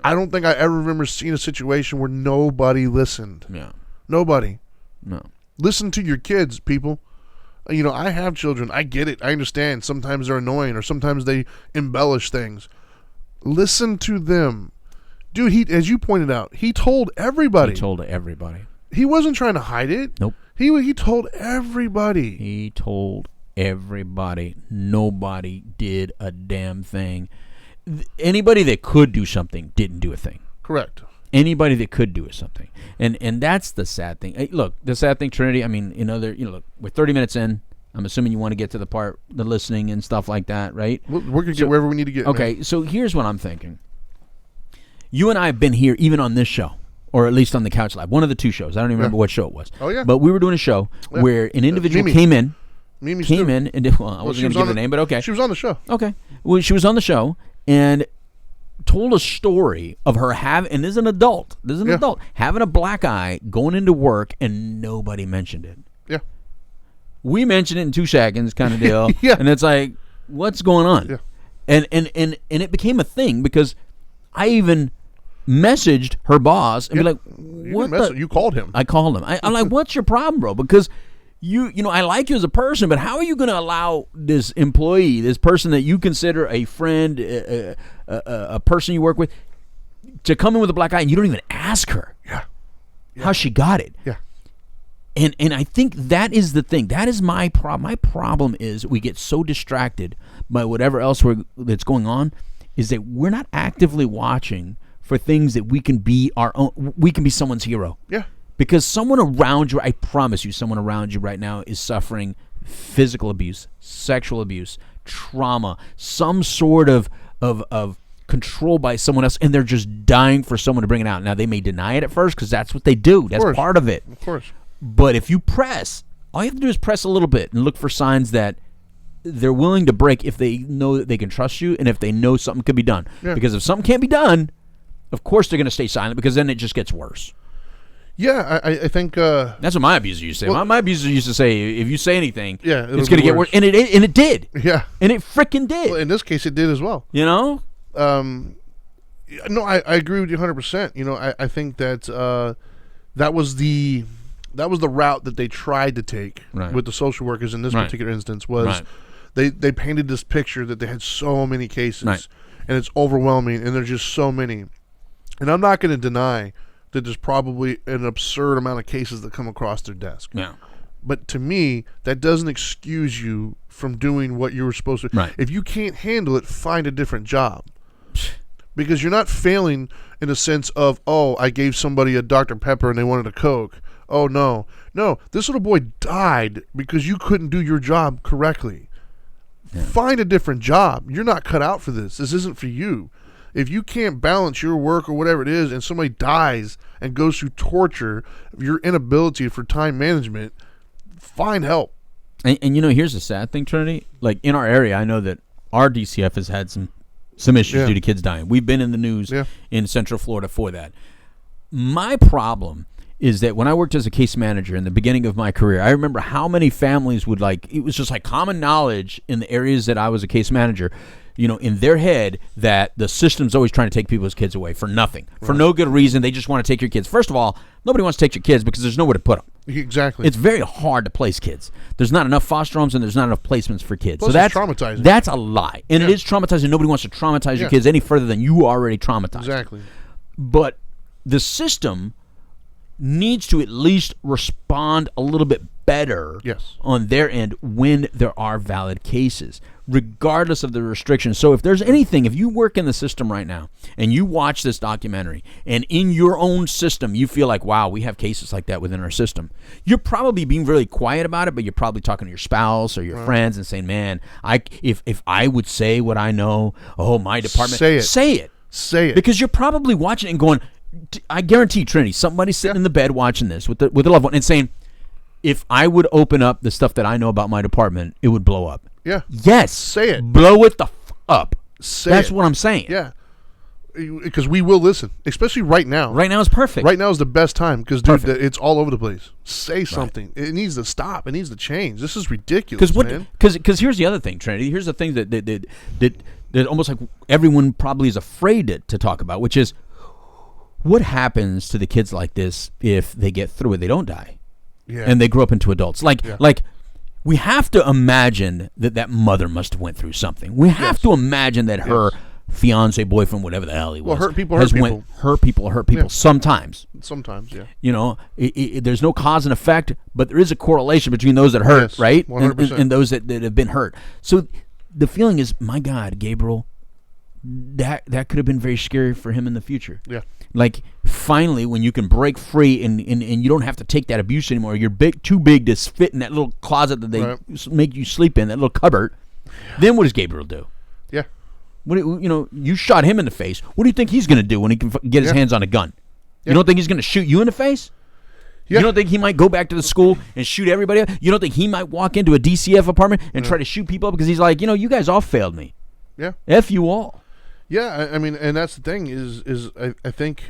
Speaker 1: I don't think I ever remember seeing a situation where nobody listened.
Speaker 2: Yeah.
Speaker 1: Nobody.
Speaker 2: No.
Speaker 1: Listen to your kids, people. You know, I have children. I get it. I understand. Sometimes they're annoying or sometimes they embellish things. Listen to them. Dude, he, as you pointed out, he told everybody.
Speaker 2: He told everybody.
Speaker 1: He wasn't trying to hide it.
Speaker 2: Nope.
Speaker 1: He told everybody.
Speaker 2: He told everybody. Nobody did a damn thing. Anybody that could do something didn't do a thing.
Speaker 1: Correct.
Speaker 2: Anybody that could do something, and that's the sad thing. Hey, look, the sad thing, Trinity. I mean, look, we're 30 minutes in. I'm assuming you want to get to the part, the listening and stuff like that, right?
Speaker 1: We're gonna get wherever we need to get.
Speaker 2: Okay,
Speaker 1: man.
Speaker 2: So here's what I'm thinking. You and I have been here, even on this show, or at least on the Couch Live, one of the 2 shows. I don't even remember what show it was.
Speaker 1: Oh yeah.
Speaker 2: But we were doing a show where an individual
Speaker 1: Mimi.
Speaker 2: came in,
Speaker 1: Mimi
Speaker 2: and I wasn't going to give the
Speaker 1: the
Speaker 2: name, but okay.
Speaker 1: She was on the show.
Speaker 2: Okay. Well, she was on the show and told a story of her and this is an adult. Having a black eye, going into work, and nobody mentioned it.
Speaker 1: Yeah.
Speaker 2: We mentioned it in 2 seconds, kind of deal.
Speaker 1: Yeah.
Speaker 2: And it's like, what's going on?
Speaker 1: Yeah.
Speaker 2: And it became a thing because I even messaged her boss and be like, "What?"
Speaker 1: You called him.
Speaker 2: I called him. I'm like, "What's your problem, bro?" Because you know, I like you as a person, but how are you going to allow this employee, this person that you consider a friend, a person you work with, to come in with a black eye and you don't even ask her how she got it?
Speaker 1: Yeah.
Speaker 2: And I think that is the thing. That is my problem. My problem is we get so distracted by whatever else that's going on, is that we're not actively watching for things that we can be our own. We can be someone's hero.
Speaker 1: Yeah.
Speaker 2: Because someone around you, I promise you, someone around you right now is suffering physical abuse, sexual abuse, trauma, some sort of control by someone else, and they're just dying for someone to bring it out. Now, they may deny it at first because that's what they do. That's part of it.
Speaker 1: Of course.
Speaker 2: But if you press, all you have to do is press a little bit and look for signs that they're willing to break if they know that they can trust you and if they know something could be done. Yeah. Because if something can't be done, of course they're going to stay silent because then it just gets worse.
Speaker 1: Yeah, I think
Speaker 2: that's what my abuser used to say. My abuser used to say, if you say anything, it's going to get worse, and it did.
Speaker 1: Yeah,
Speaker 2: and it freaking did.
Speaker 1: Well, in this case, it did as well.
Speaker 2: You know,
Speaker 1: no, I agree with you 100%. You know, I think that that was the route that they tried to take with the social workers in this particular instance. Was they painted this picture that they had so many cases, and it's overwhelming, and there's just so many. And I'm not going to deny that there's probably an absurd amount of cases that come across their desk.
Speaker 2: Yeah.
Speaker 1: But to me, that doesn't excuse you from doing what you were supposed to.
Speaker 2: Right.
Speaker 1: If you can't handle it, find a different job. Because you're not failing in the sense of, oh, I gave somebody a Dr. Pepper and they wanted a Coke. Oh, no. No, this little boy died because you couldn't do your job correctly. Yeah. Find a different job. You're not cut out for this. This isn't for you. If you can't balance your work or whatever it is and somebody dies and goes through torture, your inability for time management, find help.
Speaker 2: And you know, here's the sad thing, Trinity. Like, in our area, I know that our DCF has had some issues due to kids dying. We've been in the news in Central Florida for that. My problem is that when I worked as a case manager in the beginning of my career, I remember how many families would, like, it was just like common knowledge in the areas that I was a case manager, you know, in their head, that the system's always trying to take people's kids away for nothing, for no good reason. They just want to take your kids. First of all, nobody wants to take your kids because there's nowhere to put them.
Speaker 1: Exactly.
Speaker 2: It's very hard to place kids. There's not enough foster homes and there's not enough placements for kids.
Speaker 1: Plus,
Speaker 2: so that's
Speaker 1: traumatizing.
Speaker 2: That's a lie. And it is traumatizing. Nobody wants to traumatize your kids any further than you are already traumatized.
Speaker 1: Exactly.
Speaker 2: But the system needs to at least respond a little bit better on their end when there are valid cases, regardless of the restrictions. So if there's anything, if you work in the system right now and you watch this documentary and in your own system you feel like, wow, we have cases like that within our system, you're probably being really quiet about it, but you're probably talking to your spouse or your friends and saying, man, if I would say what I know, oh, my department,
Speaker 1: say it.
Speaker 2: Because you're probably watching it and going, I guarantee, Trinity, somebody's sitting in the bed watching this with a loved one and saying, if I would open up the stuff that I know about my department, it would blow up.
Speaker 1: Yeah.
Speaker 2: Yes.
Speaker 1: Say it.
Speaker 2: Blow it the up.
Speaker 1: That's
Speaker 2: what I'm saying.
Speaker 1: Yeah. Because we will listen, especially right now.
Speaker 2: Right now is perfect.
Speaker 1: Right now is the best time because, dude, it's all over the place. Say something. Right. It needs to stop. It needs to change. This is ridiculous, man.
Speaker 2: Because here's the other thing, Trinity. Here's the thing that almost like everyone probably is afraid to talk about, which is what happens to the kids like this if they get through it, they don't die, and they grow up into adults. Like we have to imagine that mother must have went through something. We have to imagine that her fiance, boyfriend, whatever the hell he was,
Speaker 1: hurt people hurt people.
Speaker 2: Yeah. Sometimes,
Speaker 1: yeah.
Speaker 2: You know, there's no cause and effect, but there is a correlation between those that hurt, right,
Speaker 1: 100%.
Speaker 2: And those that have been hurt. So the feeling is, my God, Gabriel, that could have been very scary for him in the future.
Speaker 1: Yeah.
Speaker 2: Like, finally, when you can break free and you don't have to take that abuse anymore, you're too big to fit in that little closet that they make you sleep in, that little cupboard. Then what does Gabriel do?
Speaker 1: Yeah.
Speaker 2: You shot him in the face. What do you think he's going to do when he can get his hands on a gun? You don't think he's going to shoot you in the face? Yeah. You don't think he might go back to the school and shoot everybody up? You don't think he might walk into a DCF apartment and try to shoot people up because he's like, you guys all failed me.
Speaker 1: Yeah.
Speaker 2: F you all.
Speaker 1: Yeah, I mean, and that's the thing is I think,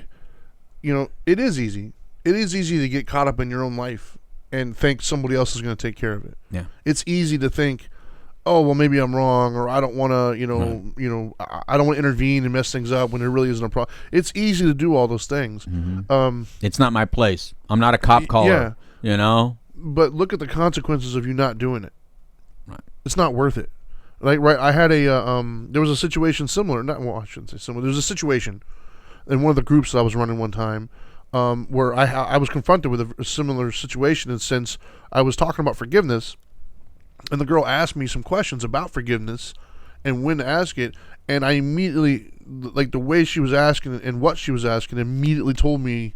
Speaker 1: it is easy. It is easy to get caught up in your own life and think somebody else is going to take care of it.
Speaker 2: Yeah.
Speaker 1: It's easy to think, oh, well, maybe I'm wrong, or I don't want to, I don't want to intervene and mess things up when there really isn't a problem. It's easy to do all those things.
Speaker 2: Mm-hmm. It's not my place. I'm not a cop caller. Yeah.
Speaker 1: But look at the consequences of you not doing it.
Speaker 2: Right.
Speaker 1: It's not worth it. Like, right, I had there was a situation similar. I shouldn't say similar. There was a situation in one of the groups that I was running one time where I was confronted with a similar situation, and since I was talking about forgiveness, and the girl asked me some questions about forgiveness and when to ask it, and I immediately, like the way she was asking and what she was asking, immediately told me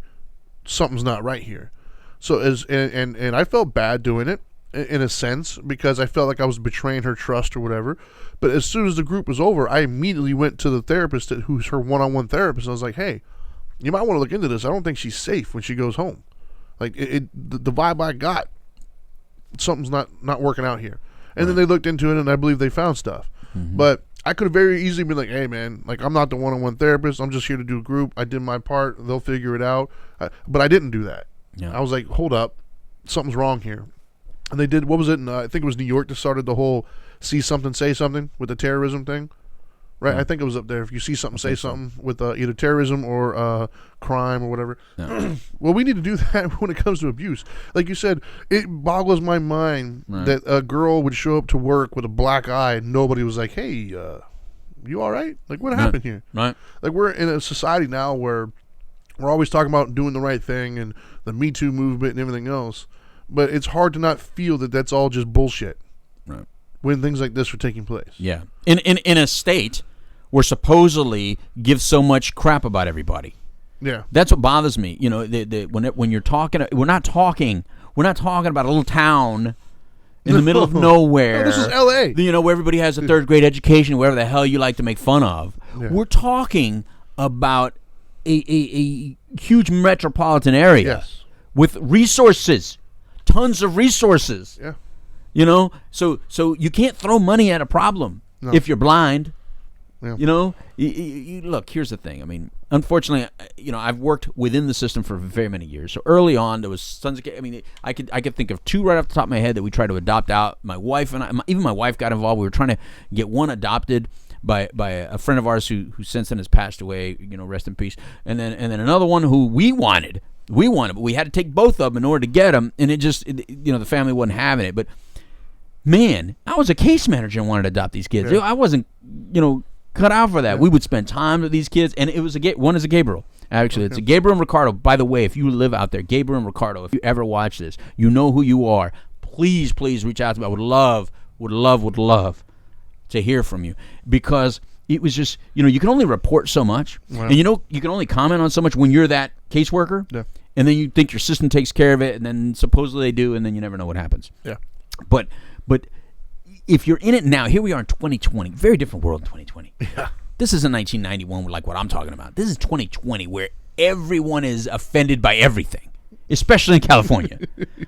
Speaker 1: something's not right here. So and I felt bad doing it in a sense because I felt like I was betraying her trust or whatever. But as soon as the group was over, I immediately went to the therapist who's her one-on-one therapist, and I was like, hey, you might want to look into this. I don't think she's safe when she goes home. Like the vibe I got, something's not working out here. And then they looked into it, and I believe they found stuff. Mm-hmm. But I could have very easily been like, hey, man, like, I'm not the one-on-one therapist. I'm just here to do a group. I did my part. They'll figure it out. But I didn't do that. Yeah. I was like, hold up. Something's wrong here. And they did, what was it? I think it was New York that started the whole see something, say something with the terrorism thing. Right? Yeah. I think it was up there. If you see something, say something with either terrorism or crime or whatever. Yeah. Well, we need to do that when it comes to abuse. Like you said, it boggles my mind that a girl would show up to work with a black eye and nobody was like, hey, you all right? Like, what happened here?
Speaker 2: Right.
Speaker 1: Like, we're in a society now where we're always talking about doing the right thing and the Me Too movement and everything else. But it's hard to not feel that that's all just bullshit.
Speaker 2: Right.
Speaker 1: When things like this are taking place.
Speaker 2: Yeah. In a state where supposedly gives so much crap about everybody.
Speaker 1: Yeah.
Speaker 2: That's what bothers me. When you're talking, we're not talking about a little town in the middle of nowhere.
Speaker 1: No, this is L.A.
Speaker 2: Where everybody has a third grade education, wherever the hell you like to make fun of. Yeah. We're talking about a huge metropolitan area with resources. Tons of resources.
Speaker 1: Yeah.
Speaker 2: So you can't throw money at a problem if you're blind. Yeah. Look, here's the thing. I mean, unfortunately, I've worked within the system for very many years. So early on, there was tons of. I mean, I could think of two right off the top of my head that we tried to adopt out. My wife and I, even my wife got involved. We were trying to get one adopted by a friend of ours who since then has passed away. Rest in peace. And then another one who we wanted, but we had to take both of them in order to get them. And the family wasn't having it. But man, I was a case manager and wanted to adopt these kids. Yeah. I wasn't, cut out for that. Yeah. We would spend time with these kids, and it was one is a Gabriel. Actually, it's a Gabriel and Ricardo. By the way, if you live out there, Gabriel and Ricardo, if you ever watch this, you know who you are. Please reach out to me. I would love to hear from you, because it was just, you can only report so much, and you can only comment on so much when you're that caseworker, and then you think your system takes care of it, and then supposedly they do, and then you never know what happens.
Speaker 1: Yeah,
Speaker 2: but if you're in it now, here we are in 2020, very different world in 2020.
Speaker 1: Yeah.
Speaker 2: This isn't 1991 like what I'm talking about. This is 2020 where everyone is offended by everything, especially in California.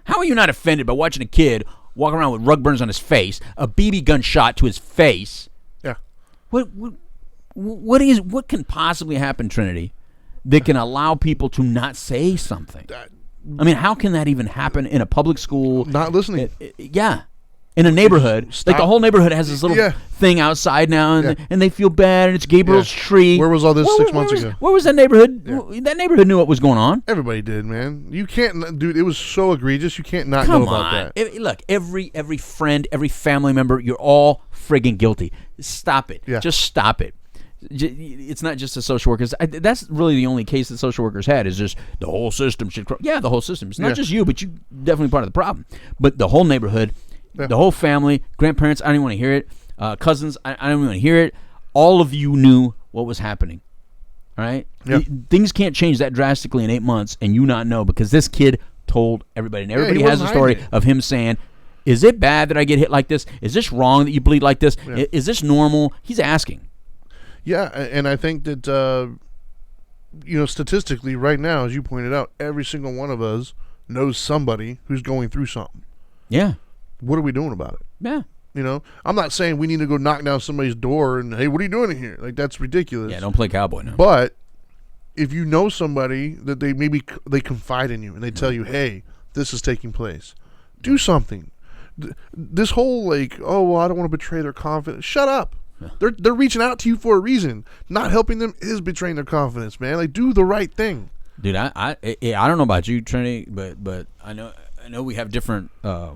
Speaker 2: How are you not offended by watching a kid walk around with rug burns on his face, a BB gun shot to his face?
Speaker 1: Yeah.
Speaker 2: What can possibly happen, Trinity, that can allow people to not say something? I mean, how can that even happen in a public school?
Speaker 1: Not listening.
Speaker 2: Yeah. In a neighborhood.
Speaker 1: Stop.
Speaker 2: Like the whole neighborhood has this little thing outside now, and they feel bad, and it's Gabriel's tree.
Speaker 1: Where was all this 6 months ago?
Speaker 2: Where was that neighborhood? Yeah. That neighborhood knew what was going on.
Speaker 1: Everybody did, man. You can't, dude, it was so egregious. You can't not know about that.
Speaker 2: Look, every friend, every family member, you're all friggin' guilty. Stop it.
Speaker 1: Yeah.
Speaker 2: Just stop it. It's not just the social workers. That's really the only case that social workers had, is just the whole system should. Yeah, the whole system. It's not just you, but you definitely part of the problem. But the whole neighborhood, the whole family, grandparents, I don't even want to hear it. Cousins, I don't even want to hear it. All of you knew what was happening. All right?
Speaker 1: Yeah.
Speaker 2: Things can't change that drastically in 8 months and you not know, because this kid told everybody. And everybody has a story of him saying, is it bad that I get hit like this? Is this wrong that you bleed like this? Yeah. Is this normal? He's asking.
Speaker 1: Yeah, and I think that, statistically right now, as you pointed out, every single one of us knows somebody who's going through something.
Speaker 2: Yeah.
Speaker 1: What are we doing about it?
Speaker 2: Yeah.
Speaker 1: I'm not saying we need to go knock down somebody's door and, hey, what are you doing in here? Like, that's ridiculous.
Speaker 2: Yeah, don't play cowboy now.
Speaker 1: But if you know somebody that they confide in you and they tell you, hey, this is taking place, do something. This whole, like, oh, well, I don't want to betray their confidence. Shut up. Yeah. They're reaching out to you for a reason. Not helping them is betraying their confidence, man. Like, do the right thing.
Speaker 2: Dude, I don't know about you, Trinity, but I know we have different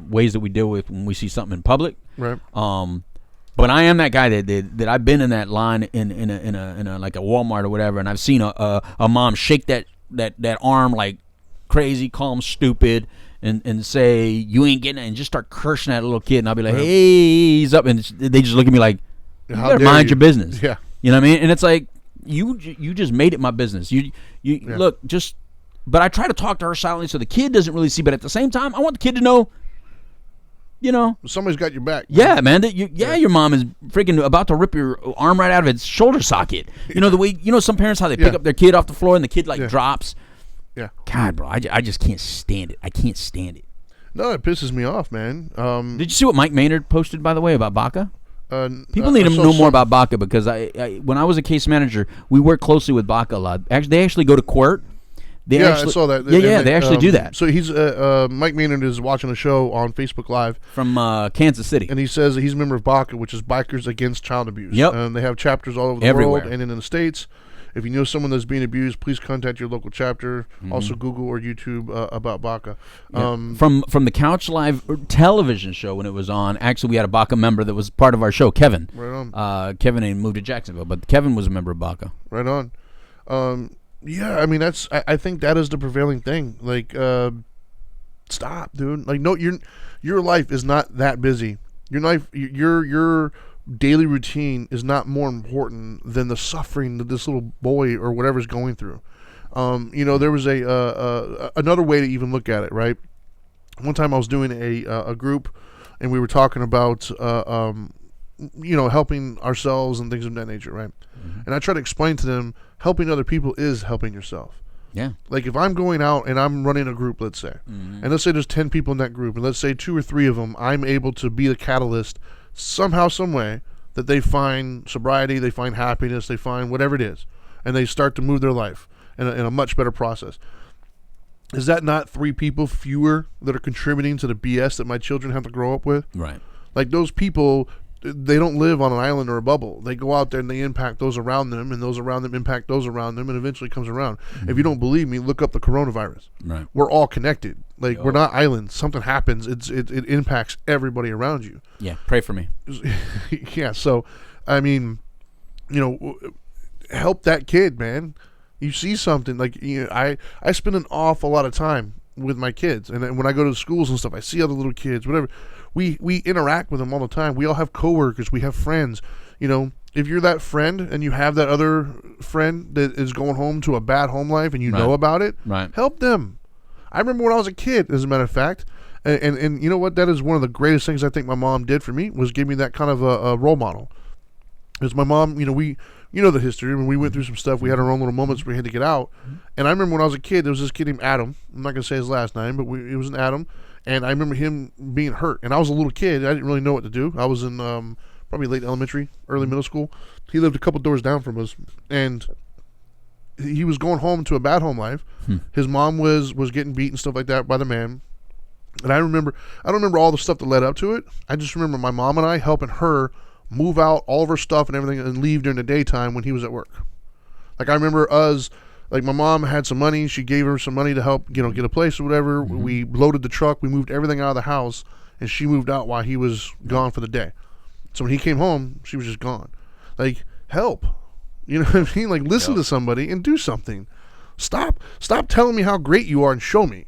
Speaker 2: ways that we deal with when we see something in public.
Speaker 1: Right.
Speaker 2: But I am that guy that I've been in that line in a like a Walmart or whatever, and I've seen a mom shake that arm like crazy, call him stupid, and say you ain't getting it, and just start cursing at a little kid, and I'll be like, hey, he's up, and they just look at me like, you better mind your business.
Speaker 1: Yeah.
Speaker 2: You know what I mean? And it's like, you just made it my business. You look, just. But I try to talk to her silently so the kid doesn't really see. But at the same time, I want the kid to know,
Speaker 1: somebody's got your back.
Speaker 2: Yeah, man. That your mom is freaking about to rip your arm right out of its shoulder socket. You know the way some parents, how they pick up their kid off the floor and the kid drops.
Speaker 1: Yeah.
Speaker 2: God, bro, I just can't stand it. I can't stand it.
Speaker 1: No, it pisses me off, man.
Speaker 2: Did you see what Mike Maynard posted, by the way, about Baca? People need to know more about Baca, because when I was a case manager, we worked closely with Baca a lot. They actually go to court.
Speaker 1: I saw that.
Speaker 2: They actually do that.
Speaker 1: So he's Mike Maynard is watching a show on Facebook Live
Speaker 2: from Kansas City,
Speaker 1: and he says that he's a member of Baca, which is Bikers Against Child Abuse.
Speaker 2: Yep.
Speaker 1: And they have chapters all over the world and in the States. If you know someone that's being abused, please contact your local chapter. Mm-hmm. Also, Google or YouTube about Baca.
Speaker 2: From the Couch Live television show when it was on, actually we had a Baca member that was part of our show, Kevin.
Speaker 1: Right on.
Speaker 2: Kevin ain't moved to Jacksonville, but Kevin was a member of Baca.
Speaker 1: Right on. Yeah, I mean I think that is the prevailing thing. Like, stop, dude. Like, no, your life is not that busy. Your life, your daily routine is not more important than the suffering that this little boy or whatever's going through. There was another way to even look at it, right? One time I was doing a group, and we were talking about helping ourselves and things of that nature, right? Mm-hmm. And I try to explain to them, helping other people is helping yourself.
Speaker 2: Yeah.
Speaker 1: Like, if I'm going out and I'm running a group, let's say, and let's say there's 10 people in that group, and let's say 2 or 3 of them, I'm able to be the catalyst somehow, some way, that they find sobriety, they find happiness, they find whatever it is, and they start to move their life in a much better process. Is that not 3 people fewer that are contributing to the BS that my children have to grow up with?
Speaker 2: Right.
Speaker 1: Like, those people, they don't live on an island or a bubble. They go out there and they impact those around them, and those around them impact those around them, and eventually comes around. Mm-hmm. If you don't believe me, look up the coronavirus.
Speaker 2: Right.
Speaker 1: We're all connected. Like, we're not islands. Something happens, it impacts everybody around you.
Speaker 2: Yeah, pray for me.
Speaker 1: Yeah, so, I mean, help that kid, man. You see something, like, I spend an awful lot of time with my kids, and when I go to schools and stuff, I see other little kids, whatever. We interact with them all the time. We all have coworkers. We have friends. If you're that friend and you have that other friend that is going home to a bad home life and you know about it, help them. I remember when I was a kid, as a matter of fact, and you know what? That is one of the greatest things I think my mom did for me, was give me that kind of a role model. Because my mom, we you know the history. When we went through some stuff, we had our own little moments where we had to get out. And I remember when I was a kid, there was this kid named Adam. I'm not going to say his last name, but it was an Adam. And I remember him being hurt. And I was a little kid. I didn't really know what to do. I was in probably late elementary, early middle school. He lived a couple doors down from us. And he was going home to a bad home life. His mom was getting beat and stuff like that by the man. And I don't remember all the stuff that led up to it. I just remember my mom and I helping her move out all of her stuff and everything and leave during the daytime when he was at work. Like I remember us, like my mom had some money. She gave her some money to help, get a place or whatever. We loaded the truck. We moved everything out of the house, and she moved out while he was gone for the day. So when he came home, she was just gone. Like, help. You know what I mean? Like, listen to somebody and do something. Stop telling me how great you are and show me.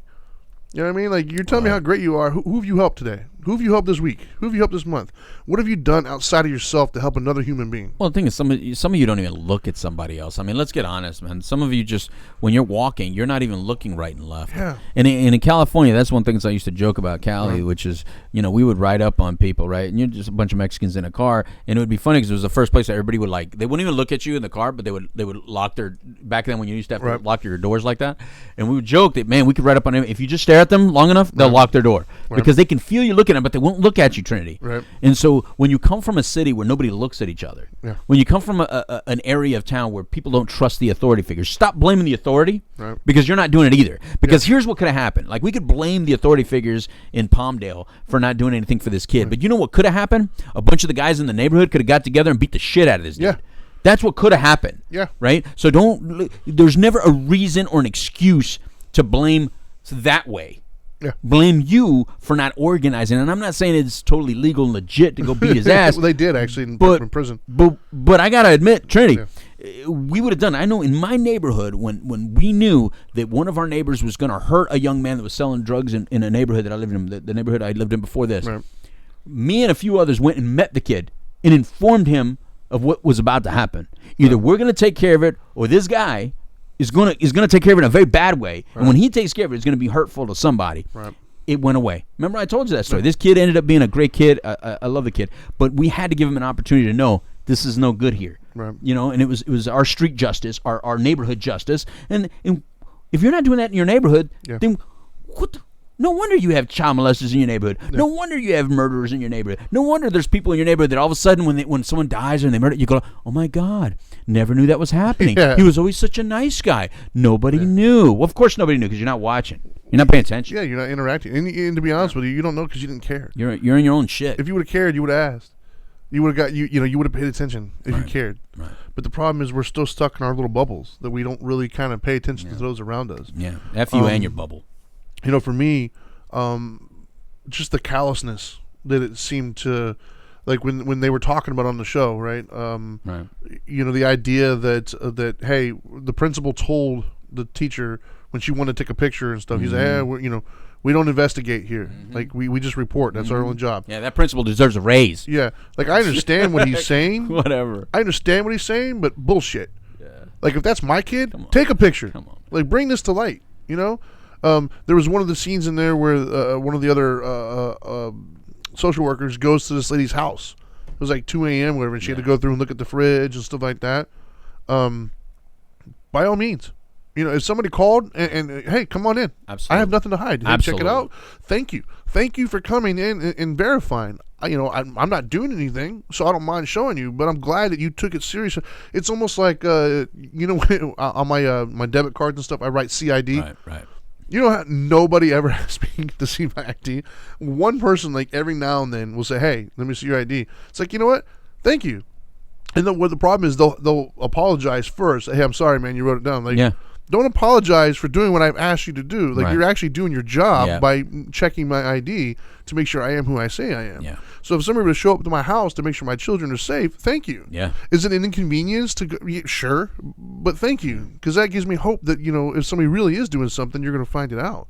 Speaker 1: You know what I mean? Like, you're telling me how great you are. Who have you helped today? Who have you helped this week? Who have you helped this month? What have you done outside of yourself to help another human being?
Speaker 2: Well, the thing is, some of you don't even look at somebody else. I mean, let's get honest, man. Some of you just, when you're walking, you're not even looking right and left.
Speaker 1: Yeah.
Speaker 2: And in California, that's one thing I used to joke about Cali, which is, we would ride up on people, right? And you're just a bunch of Mexicans in a car, and it would be funny because it was the first place that everybody would they wouldn't even look at you in the car, but they would lock back then when you used to have to lock your doors like that. And we would joke that, man, we could ride up on them. If you just stare at them long enough, they'll lock their door because they can feel you looking at them, but they won't look at you, Trinity.
Speaker 1: Right.
Speaker 2: And so when you come from a city where nobody looks at each other, when you come from an area of town where people don't trust the authority figures, stop blaming the authority because you're not doing it either. Because here's what could have happened. Like, we could blame the authority figures in Palmdale for not doing anything for this kid. But you know what could have happened? A bunch of the guys in the neighborhood could have got together and beat the shit out of this dude. That's what could have happened. Yeah. Right? So there's never a reason or an excuse to blame that way. Yeah. Blame you for not organizing. And I'm not saying it's totally legal and legit to go beat his ass.
Speaker 1: Well, they did actually in prison.
Speaker 2: But I got to admit, Trinity, we would have done. I know in my neighborhood, when we knew that one of our neighbors was going to hurt a young man that was selling drugs in a neighborhood that I lived in, the neighborhood I lived in before this, me and a few others went and met the kid and informed him of what was about to happen. Either we're going to take care of it, or this guy is going to take care of it in a very bad way. And when he takes care of it, it's going to be hurtful to somebody. It went away. Remember, I told you that story. This kid ended up being a great kid. I love the kid, but we had to give him an opportunity to know this is no good here. And it was our street justice, our neighborhood justice. And if you're not doing that in your neighborhood, then no wonder you have child molesters in your neighborhood. No wonder you have murderers in your neighborhood. No wonder there's people in your neighborhood that all of a sudden when someone dies and they murder, you go, oh my God, never knew that was happening. He was always such a nice guy. Nobody knew. Well, of course nobody knew because you're not watching. You're not paying attention.
Speaker 1: Yeah, you're not interacting. And to be honest with you, you don't know because you didn't care.
Speaker 2: You're in your own shit.
Speaker 1: If you would have cared, you would have asked. You would have got you would have paid attention if you cared. But the problem is we're still stuck in our little bubbles that we don't really kind of pay attention to those around us.
Speaker 2: Yeah, F you and your bubble.
Speaker 1: For me, just the callousness that it seemed to, like when they were talking about on the show, right? The idea that hey, the principal told the teacher when she wanted to take a picture and stuff, he's like, hey, we don't investigate here. Like we just report. That's our only job.
Speaker 2: Yeah, that principal deserves a raise.
Speaker 1: Yeah, like I understand what he's saying.
Speaker 2: Whatever.
Speaker 1: I understand what he's saying, but bullshit. Yeah. Like if that's my kid, take a picture. Come on. Like bring this to light. There was one of the scenes in there where one of the other social workers goes to this lady's house. It was like 2 a.m. whatever, and she had to go through and look at the fridge and stuff like that. By all means, if somebody called and hey, come on in. Absolutely. I have nothing to hide. Hey, check it out. Thank you for coming in and verifying. I'm not doing anything, so I don't mind showing you, but I'm glad that you took it serious. It's almost like on my my debit cards and stuff, I write CID. Right. How nobody ever asks me to see my ID. One person, like every now and then, will say, "Hey, let me see your ID." It's like, you know what? Thank you. And then what the problem is, they'll apologize first. Hey, I'm sorry, man. You wrote it down. Like, don't apologize for doing what I've asked you to do. Like, you're actually doing your job by checking my ID to make sure I am who I say I am. Yeah. So if somebody were to show up to my house to make sure my children are safe, thank you. Yeah. Is it an inconvenience to go? Yeah, sure, but thank you, because that gives me hope that if somebody really is doing something, you're going to find it out.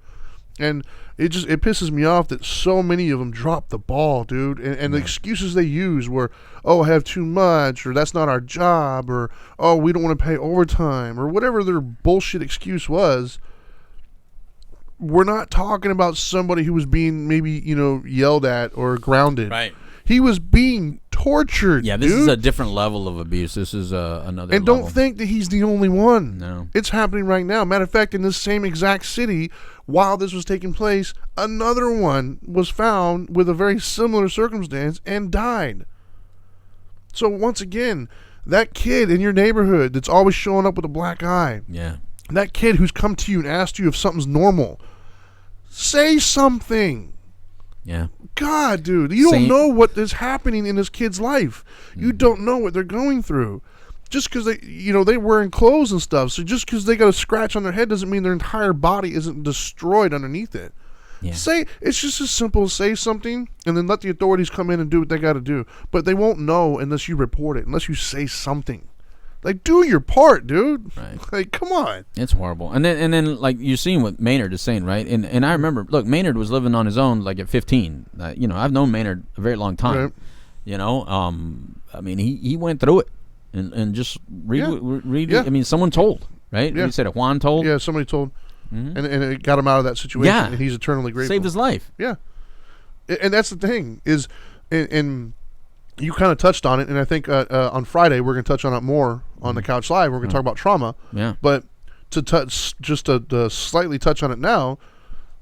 Speaker 1: And it pisses me off that so many of them drop the ball, dude. And the excuses they use were, oh, I have too much, or that's not our job, or oh, we don't want to pay overtime, or whatever their bullshit excuse was. We're not talking about somebody who was being maybe, yelled at or grounded. Right. He was being tortured.
Speaker 2: Yeah, this
Speaker 1: dude.
Speaker 2: is a different level of abuse. This is another.
Speaker 1: And
Speaker 2: level.
Speaker 1: don't think that he's the only one.
Speaker 2: No,
Speaker 1: it's happening right now. Matter of fact, in this same exact city, while this was taking place, another one was found with a very similar circumstance and died. So once again, that kid in your neighborhood that's always showing up with a black eye.
Speaker 2: Yeah.
Speaker 1: That kid who's come to you and asked you if something's normal. Say something.
Speaker 2: Yeah.
Speaker 1: God, dude, you don't know what is happening in this kid's life. You don't know what they're going through. Just because they're wearing clothes and stuff. So just because they got a scratch on their head doesn't mean their entire body isn't destroyed underneath it.
Speaker 2: Yeah.
Speaker 1: It's just as simple as say something and then let the authorities come in and do what they got to do. But they won't know unless you report it, unless you say something. Like, do your part, dude.
Speaker 2: Right.
Speaker 1: Like, come on.
Speaker 2: It's horrible. And then like you're seeing what Maynard is saying, right? And I remember, look, Maynard was living on his own like at 15. I've known Maynard a very long time. Right. I mean, he went through it and just read it. I mean, someone told, right?
Speaker 1: Yeah.
Speaker 2: You said it, Juan told?
Speaker 1: Yeah, somebody told. Mm-hmm. And it got him out of that situation.
Speaker 2: Yeah.
Speaker 1: And he's eternally grateful.
Speaker 2: Saved his life.
Speaker 1: Yeah. And that's the thing is, and you kind of touched on it, and I think on Friday we're going to touch on it more on the Couch Live. We're going to talk about trauma.
Speaker 2: Yeah.
Speaker 1: But to slightly touch on it now,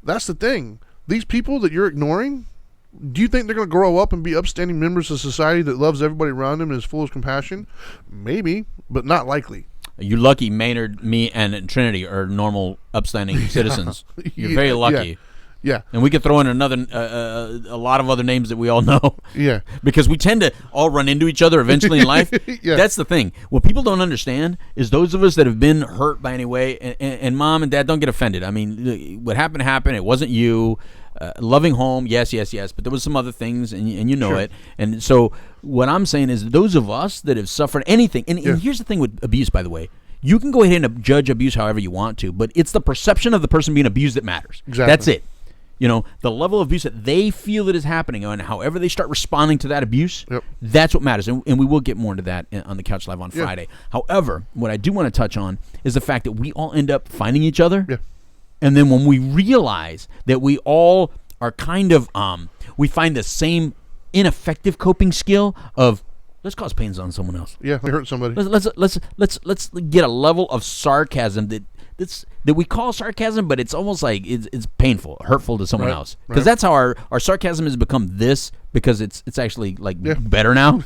Speaker 1: that's the thing. These people that you're ignoring, do you think they're going to grow up and be upstanding members of society that loves everybody around them and is full of compassion? Maybe, but not likely.
Speaker 2: You're lucky Maynard, me, and Trinity are normal, upstanding citizens. You're very lucky.
Speaker 1: Yeah.
Speaker 2: And we could throw in a lot of other names that we all know.
Speaker 1: Yeah.
Speaker 2: Because we tend to all run into each other eventually in life.
Speaker 1: Yeah.
Speaker 2: That's the thing. What people don't understand is those of us that have been hurt by any way, and mom and dad, don't get offended. I mean, what happened happened. It wasn't you. Loving home, yes. But there was some other things, and you know it. And so what I'm saying is those of us that have suffered anything, and here's the thing with abuse, by the way. You can go ahead and judge abuse however you want to, but it's the perception of the person being abused that matters.
Speaker 1: Exactly.
Speaker 2: That's it. The level of abuse that they feel that is happening, and however they start responding to that abuse, that's what matters. And we will get more into that on the Couch Live on Friday. However, what I do want to touch on is the fact that we all end up finding each other.
Speaker 1: Yeah.
Speaker 2: And then when we realize that we all are kind of, we find the same ineffective coping skill of, let's cause pains on someone else.
Speaker 1: Yeah, they hurt somebody.
Speaker 2: Let's get a level of sarcasm that we call sarcasm, but it's almost like it's painful, hurtful to someone else. Because that's how our sarcasm has become this, because it's actually like better now.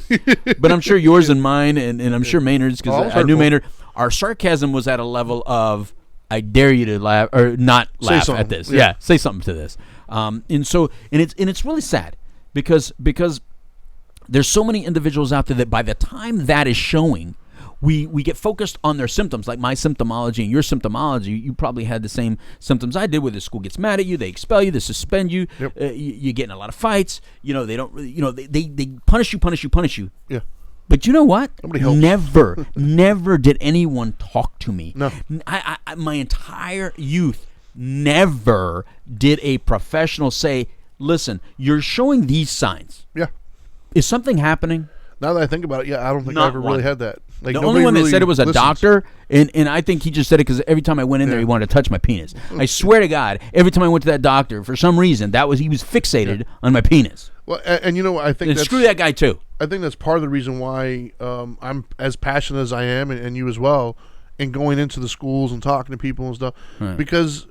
Speaker 2: But I'm sure yours and mine, and I'm sure Maynard's, because I knew Maynard, our sarcasm was at a level of, I dare you to laugh or not laugh at this. Yeah, say something to this. And it's really sad because there's so many individuals out there that by the time that is showing, we get focused on their symptoms, like my symptomology and your symptomology. You probably had the same symptoms I did, where the school gets mad at you, they expel you, they suspend you, you get in a lot of fights. They don't really, they punish you.
Speaker 1: Yeah.
Speaker 2: But you know what?
Speaker 1: Nobody helps.
Speaker 2: Never did anyone talk to me.
Speaker 1: No.
Speaker 2: I my entire youth, never did a professional say, listen, you're showing these signs.
Speaker 1: Yeah.
Speaker 2: Is something happening?
Speaker 1: Now that I think about it, I don't think I ever really had that. Like,
Speaker 2: the only one that said it was a doctor, and I think he just said it because every time I went in there, he wanted to touch my penis. I swear to God, every time I went to that doctor, for some reason, he was fixated on my penis.
Speaker 1: Well, and I think
Speaker 2: and screw that guy too.
Speaker 1: I think that's part of the reason why I'm as passionate as I am, and you as well, in going into the schools and talking to people and stuff, because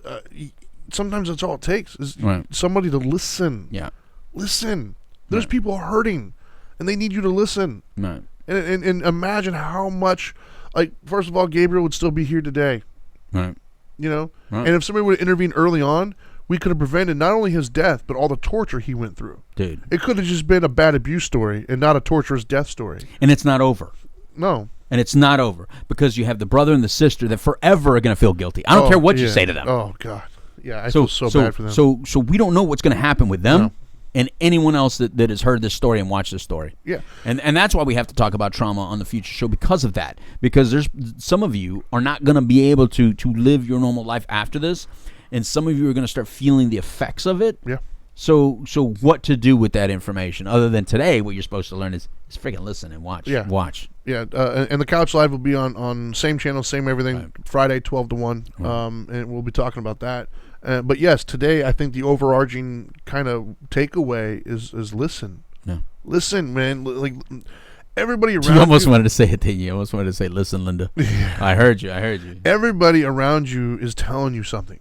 Speaker 1: sometimes that's all it takes is somebody to listen.
Speaker 2: Yeah,
Speaker 1: listen. There's people hurting, and they need you to listen.
Speaker 2: Right.
Speaker 1: And imagine how much, like, first of all, Gabriel would still be here today.
Speaker 2: Right.
Speaker 1: Right. And if somebody would have intervened early on, we could have prevented not only his death, but all the torture he went through.
Speaker 2: Dude.
Speaker 1: It could have just been a bad abuse story and not a torturous death story.
Speaker 2: And it's not over.
Speaker 1: No.
Speaker 2: And it's not over, because you have the brother and the sister that forever are going to feel guilty. I don't care what you say to them.
Speaker 1: Oh, God. Yeah, I feel so bad for them.
Speaker 2: So we don't know what's going to happen with them. No. And anyone else that has heard this story and watched this story.
Speaker 1: Yeah.
Speaker 2: And that's why we have to talk about trauma on the future show, because of that. Because there's some of you are not going to be able to live your normal life after this, and some of you are going to start feeling the effects of it.
Speaker 1: Yeah.
Speaker 2: So what to do with that information, other than today, what you're supposed to learn is freaking listen and watch.
Speaker 1: Yeah.
Speaker 2: Watch.
Speaker 1: Yeah. And the Couch Live will be on same channel, same everything, Friday, 12 to 1. And we'll be talking about that. But yes, today I think the overarching kind of takeaway is listen.
Speaker 2: Yeah.
Speaker 1: Listen, man. Like everybody around
Speaker 2: you almost wanted to say it, didn't you? You almost wanted to say, listen, Linda. I heard you.
Speaker 1: Everybody around you is telling you something,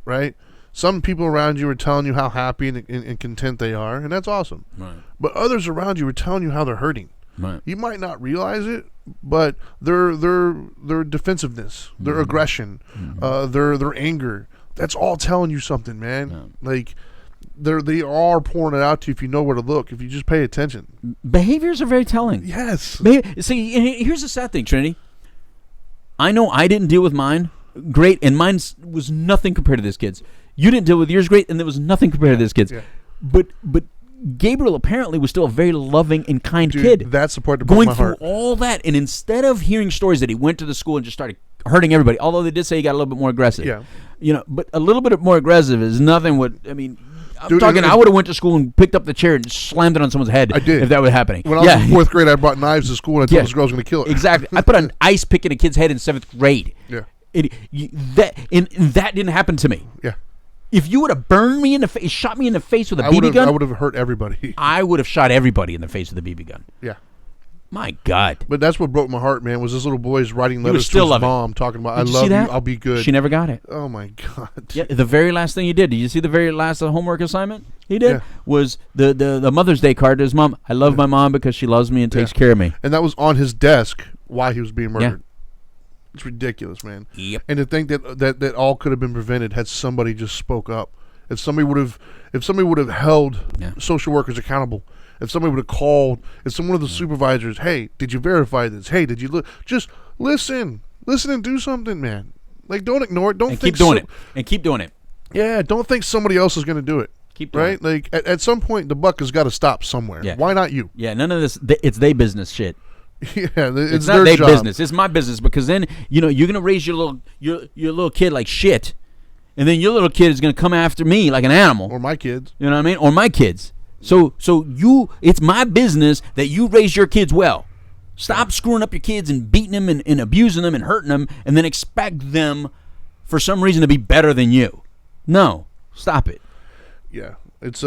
Speaker 1: right? Some people around you are telling you how happy and content they are, and that's awesome.
Speaker 2: Right.
Speaker 1: But others around you are telling you how they're hurting.
Speaker 2: Right.
Speaker 1: You might not realize it, but their defensiveness, their aggression, their anger, that's all telling you something, man. Yeah. Like they are pouring it out to you if you know where to look, if you just pay attention.
Speaker 2: Behaviors are very telling.
Speaker 1: Yes.
Speaker 2: See, here's the sad thing, Trinity. I know I didn't deal with mine great, and mine was nothing compared to this kid's. You didn't deal with yours great, and there was nothing compared to this kid's.
Speaker 1: Yeah.
Speaker 2: But Gabriel apparently was still a very loving and kind kid.
Speaker 1: That's the part that broke my heart.
Speaker 2: Going through all that, and instead of hearing stories that he went to the school and just started hurting everybody, although they did say he got a little bit more aggressive.
Speaker 1: Yeah.
Speaker 2: But a little bit more aggressive is nothing I would have went to school and picked up the chair and slammed it on someo's head.
Speaker 1: I did.
Speaker 2: If that was happening.
Speaker 1: When I was in 4th grade, I brought knives to school and I told this girl I was going to kill her.
Speaker 2: Exactly. I put an ice pick in a kid's head in 7th grade.
Speaker 1: Yeah.
Speaker 2: That didn't happen to me.
Speaker 1: Yeah.
Speaker 2: If you would have burned me in the face, shot me in the face with a BB gun,
Speaker 1: I would have hurt everybody.
Speaker 2: I would have shot everybody in the face with a BB gun.
Speaker 1: Yeah.
Speaker 2: My God.
Speaker 1: But that's what broke my heart, man, was this little boy's writing letters to his mom talking about, I love you, I'll be good.
Speaker 2: She never got it.
Speaker 1: Oh, my God.
Speaker 2: Yeah, the very last thing he did you see the very last homework assignment he did? Was the Mother's Day card to his mom. I love my mom because she loves me and takes care of me.
Speaker 1: And that was on his desk while he was being murdered.
Speaker 2: Yeah.
Speaker 1: It's ridiculous, man.
Speaker 2: Yep.
Speaker 1: And to think that all could have been prevented had somebody just spoke up. If somebody would have held social workers accountable, if somebody would have called, if some one of the supervisors, hey, did you verify this? Hey, did you look? Just listen and do something, man. Like, don't ignore it.
Speaker 2: Keep doing it.
Speaker 1: Yeah, don't think somebody else is going to do it.
Speaker 2: Keep doing it.
Speaker 1: Like at some point, the buck has got to stop somewhere. Yeah. Why not you?
Speaker 2: Yeah, none of this. It's their business shit.
Speaker 1: Yeah,
Speaker 2: it's not their business. It's my business, because then you're gonna raise your little kid like shit, and then your little kid is gonna come after me like an animal.
Speaker 1: Or my kids.
Speaker 2: You know what I mean? Or my kids. So it's my business that you raise your kids well. Stop screwing up your kids and beating them and abusing them and hurting them, and then expect them for some reason to be better than you. No, stop it.
Speaker 1: Yeah, it's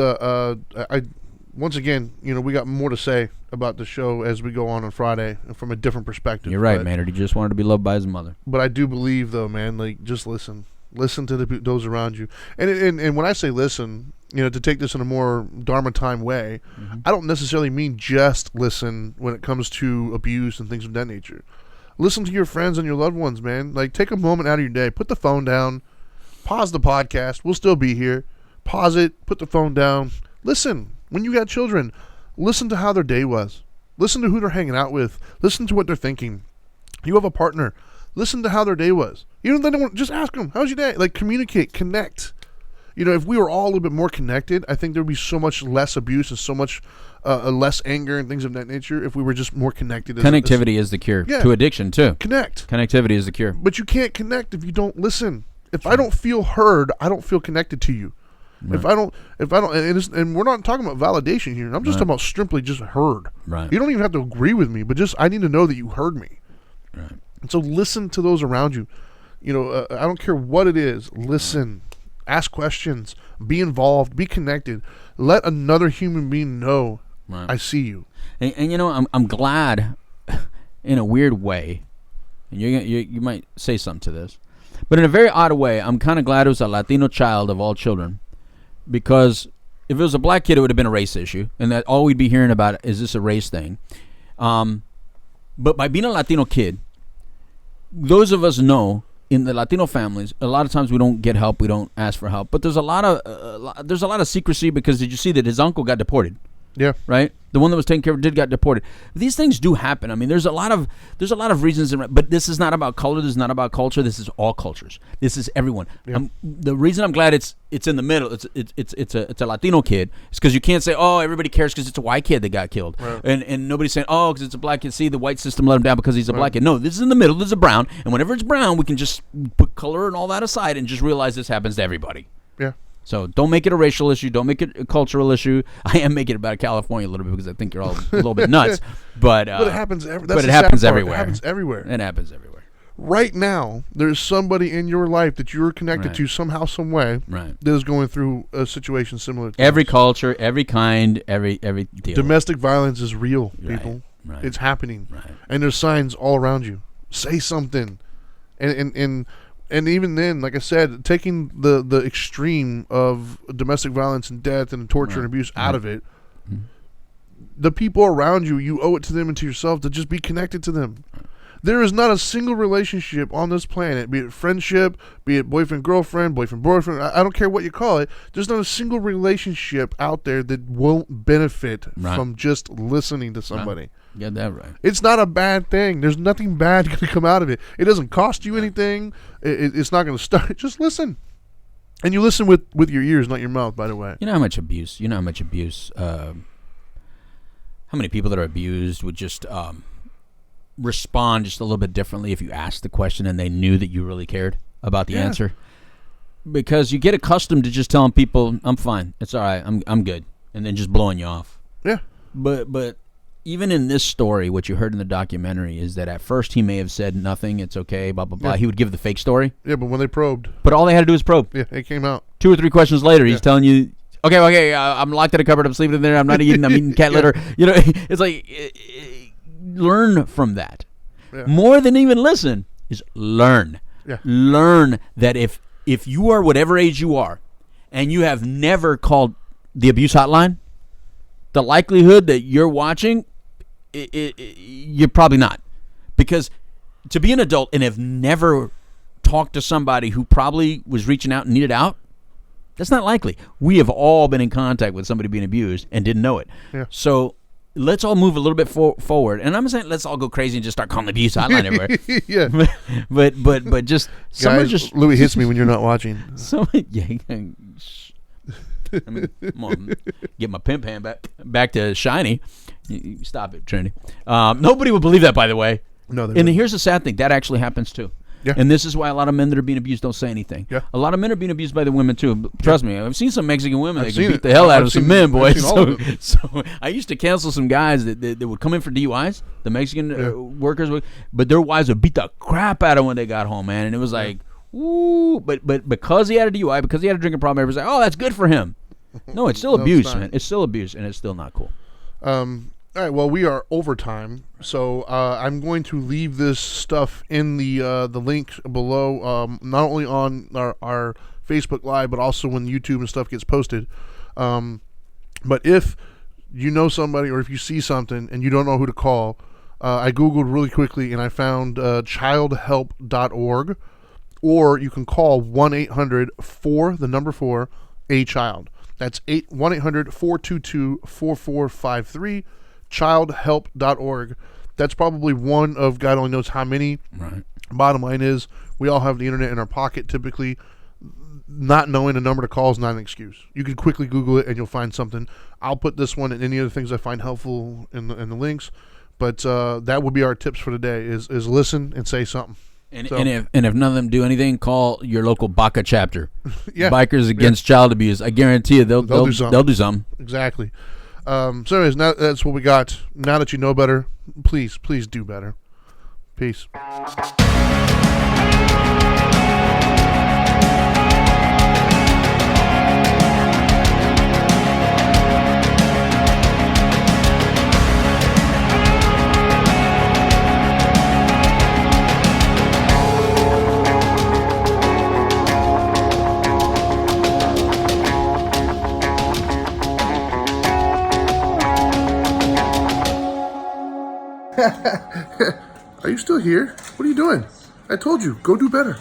Speaker 1: once again, we got more to say about the show as we go on Friday from a different perspective.
Speaker 2: You're right, man. He just wanted to be loved by his mother.
Speaker 1: But I do believe, though, man, like, just listen to those around you, and when I say listen, to take this in a more Dharma Time way, I don't necessarily mean just listen when it comes to abuse and things of that nature. Listen to your friends and your loved ones, man. Like, take a moment out of your day, put the phone down, pause the podcast. We'll still be here. Pause it, put the phone down, listen. When you got children, listen to how their day was. Listen to who they're hanging out with. Listen to what they're thinking. You have a partner. Listen to how their day was. Even if they don't want, just ask them, how's your day? Like, communicate, connect. If we were all a little bit more connected, I think there would be so much less abuse and so much less anger and things of that nature if we were just more connected.
Speaker 2: Connectivity is the cure to addiction, too.
Speaker 1: Connect.
Speaker 2: Connectivity is the cure. But
Speaker 1: you can't connect if you don't listen. If I don't feel heard, I don't feel connected to you. Right. If I don't, and we're not talking about validation here. I'm just talking about simply just heard.
Speaker 2: Right.
Speaker 1: You don't even have to agree with me, but just I need to know that you heard me.
Speaker 2: Right.
Speaker 1: And so listen to those around you. I don't care what it is. Listen, ask questions, be involved, be connected. Let another human being know I see you.
Speaker 2: And I'm glad, in a weird way, and you might say something to this, but in a very odd way, I'm kind of glad it was a Latino child of all children. Because if it was a black kid, it would have been a race issue, and that all we'd be hearing about is this a race thing. But by being a Latino kid, those of us know in the Latino families, a lot of times we don't get help, we don't ask for help. But there's a lot of secrecy, because did you see that his uncle got deported?
Speaker 1: Yeah.
Speaker 2: Right? The one that was taken care of got deported. These things do happen. I mean, there's a lot of reasons, but this is not about color. This is not about culture. This is all cultures. This is everyone. Yeah. The reason I'm glad it's in the middle. It's a Latino kid. It's because you can't say, oh, everybody cares because it's a white kid that got killed, right. and nobody's saying, oh, because it's a black kid. See, the white system let him down because he's a black kid. No, this is in the middle. This is a brown, and whenever it's brown, we can just put color and all that aside and just realize this happens to everybody.
Speaker 1: Yeah.
Speaker 2: So don't make it a racial issue. Don't make it a cultural issue. I am making it about California a little bit because I think you're all a little bit nuts. But
Speaker 1: it happens.
Speaker 2: But it happens everywhere.
Speaker 1: It happens everywhere.
Speaker 2: It happens everywhere.
Speaker 1: right now, there's somebody in your life that you're connected
Speaker 2: Right.
Speaker 1: to somehow, some way,
Speaker 2: Right.
Speaker 1: that is going through a situation similar to
Speaker 2: Every
Speaker 1: this.
Speaker 2: culture, every kind, every deal.
Speaker 1: Domestic violence is real,
Speaker 2: Right,
Speaker 1: people.
Speaker 2: right.
Speaker 1: It's happening.
Speaker 2: Right.
Speaker 1: And there's signs all around you. Say something. And even then, like I said, taking the extreme of domestic violence and death and torture and abuse out of it, the people around you, you owe it to them and to yourself to just be connected to them. There is not a single relationship on this planet, be it friendship, be it boyfriend-girlfriend, boyfriend-boyfriend, I don't care what you call it, there's not a single relationship out there that won't benefit from just listening to somebody.
Speaker 2: Get that right.
Speaker 1: It's not a bad thing. There's nothing bad going to come out of it. It doesn't cost you anything. It's not going to start. Just listen. And you listen with your ears, not your mouth, by the way.
Speaker 2: You know how much abuse, how many people that are abused would just respond just a little bit differently if you asked the question and they knew that you really cared about the answer. Because you get accustomed to just telling people, I'm fine, it's all right, I'm good, and then just blowing you off.
Speaker 1: Yeah.
Speaker 2: But even in this story, what you heard in the documentary is that at first he may have said nothing, it's okay, blah, blah, blah. He would give the fake story.
Speaker 1: Yeah, but when they probed.
Speaker 2: But all they had to do was probe.
Speaker 1: Yeah, it came out.
Speaker 2: 2 or 3 questions later, he's telling you, okay, I'm locked in a cupboard, I'm sleeping in there, I'm not eating, I'm eating cat litter. You know, it's like, learn from that.
Speaker 1: Yeah.
Speaker 2: More than even listen is learn.
Speaker 1: Yeah.
Speaker 2: Learn that if you are whatever age you are and you have never called the abuse hotline, the likelihood that you're watching, you're probably not. Because to be an adult and have never talked to somebody who probably was reaching out and needed out, that's not likely. We have all been in contact with somebody being abused and didn't know it.
Speaker 1: Yeah.
Speaker 2: So let's all move a little bit forward. And I'm saying let's all go crazy and just start calling the abuse hotline everywhere.
Speaker 1: Yeah.
Speaker 2: but just someone
Speaker 1: Guys,
Speaker 2: just
Speaker 1: Louis hits me when you're not watching.
Speaker 2: someone I mean, come on, get my pimp hand back to shiny. You stop it, Trinity. Nobody would believe that, by the way.
Speaker 1: No, they
Speaker 2: And
Speaker 1: wouldn't.
Speaker 2: here's the sad thing: that actually happens too.
Speaker 1: Yeah.
Speaker 2: And this is why a lot of men that are being abused don't say anything.
Speaker 1: Yeah.
Speaker 2: A lot of men are being abused by the women too. Trust me, I've seen some Mexican women that
Speaker 1: I've
Speaker 2: can
Speaker 1: seen
Speaker 2: beat
Speaker 1: it.
Speaker 2: the hell out
Speaker 1: I've
Speaker 2: of some
Speaker 1: seen-
Speaker 2: men,
Speaker 1: I've
Speaker 2: boys.
Speaker 1: seen all of it.
Speaker 2: So I used to cancel some guys that would come in for DUIs, the Mexican workers, but their wives would beat the crap out of them when they got home, man. And it was like, ooh, but because he had a DUI, because he had a drinking problem, everybody's like, oh, that's good for him. No, it's still
Speaker 1: No, it's
Speaker 2: abuse,
Speaker 1: not.
Speaker 2: man. It's still abuse, and it's still not cool.
Speaker 1: All right, well, we are over time, so I'm going to leave this stuff in the link below, not only on our Facebook Live, but also when YouTube and stuff gets posted. But if you know somebody or if you see something and you don't know who to call, I Googled really quickly and I found childhelp.org, or you can call 1-800-4-A-CHILD. That's 1-800-422-4453. childhelp.org. That's probably one of God only knows how many.
Speaker 2: Right.
Speaker 1: Bottom line is, we all have the internet in our pocket typically. Not knowing a number to call is not an excuse. You can quickly Google it and you'll find something. I'll put this one and any other things I find helpful in the links. But that would be our tips for today is listen and say something.
Speaker 2: And
Speaker 1: So-
Speaker 2: if none of them do anything, call your local Baca chapter.
Speaker 1: Yeah.
Speaker 2: Bikers Against Child Abuse. I guarantee you they'll
Speaker 1: do something.
Speaker 2: They'll do something.
Speaker 1: Exactly. So anyways, now that's what we got. Now that you know better, please do better. Peace. Are you still here? What are you doing? I told you, go do better.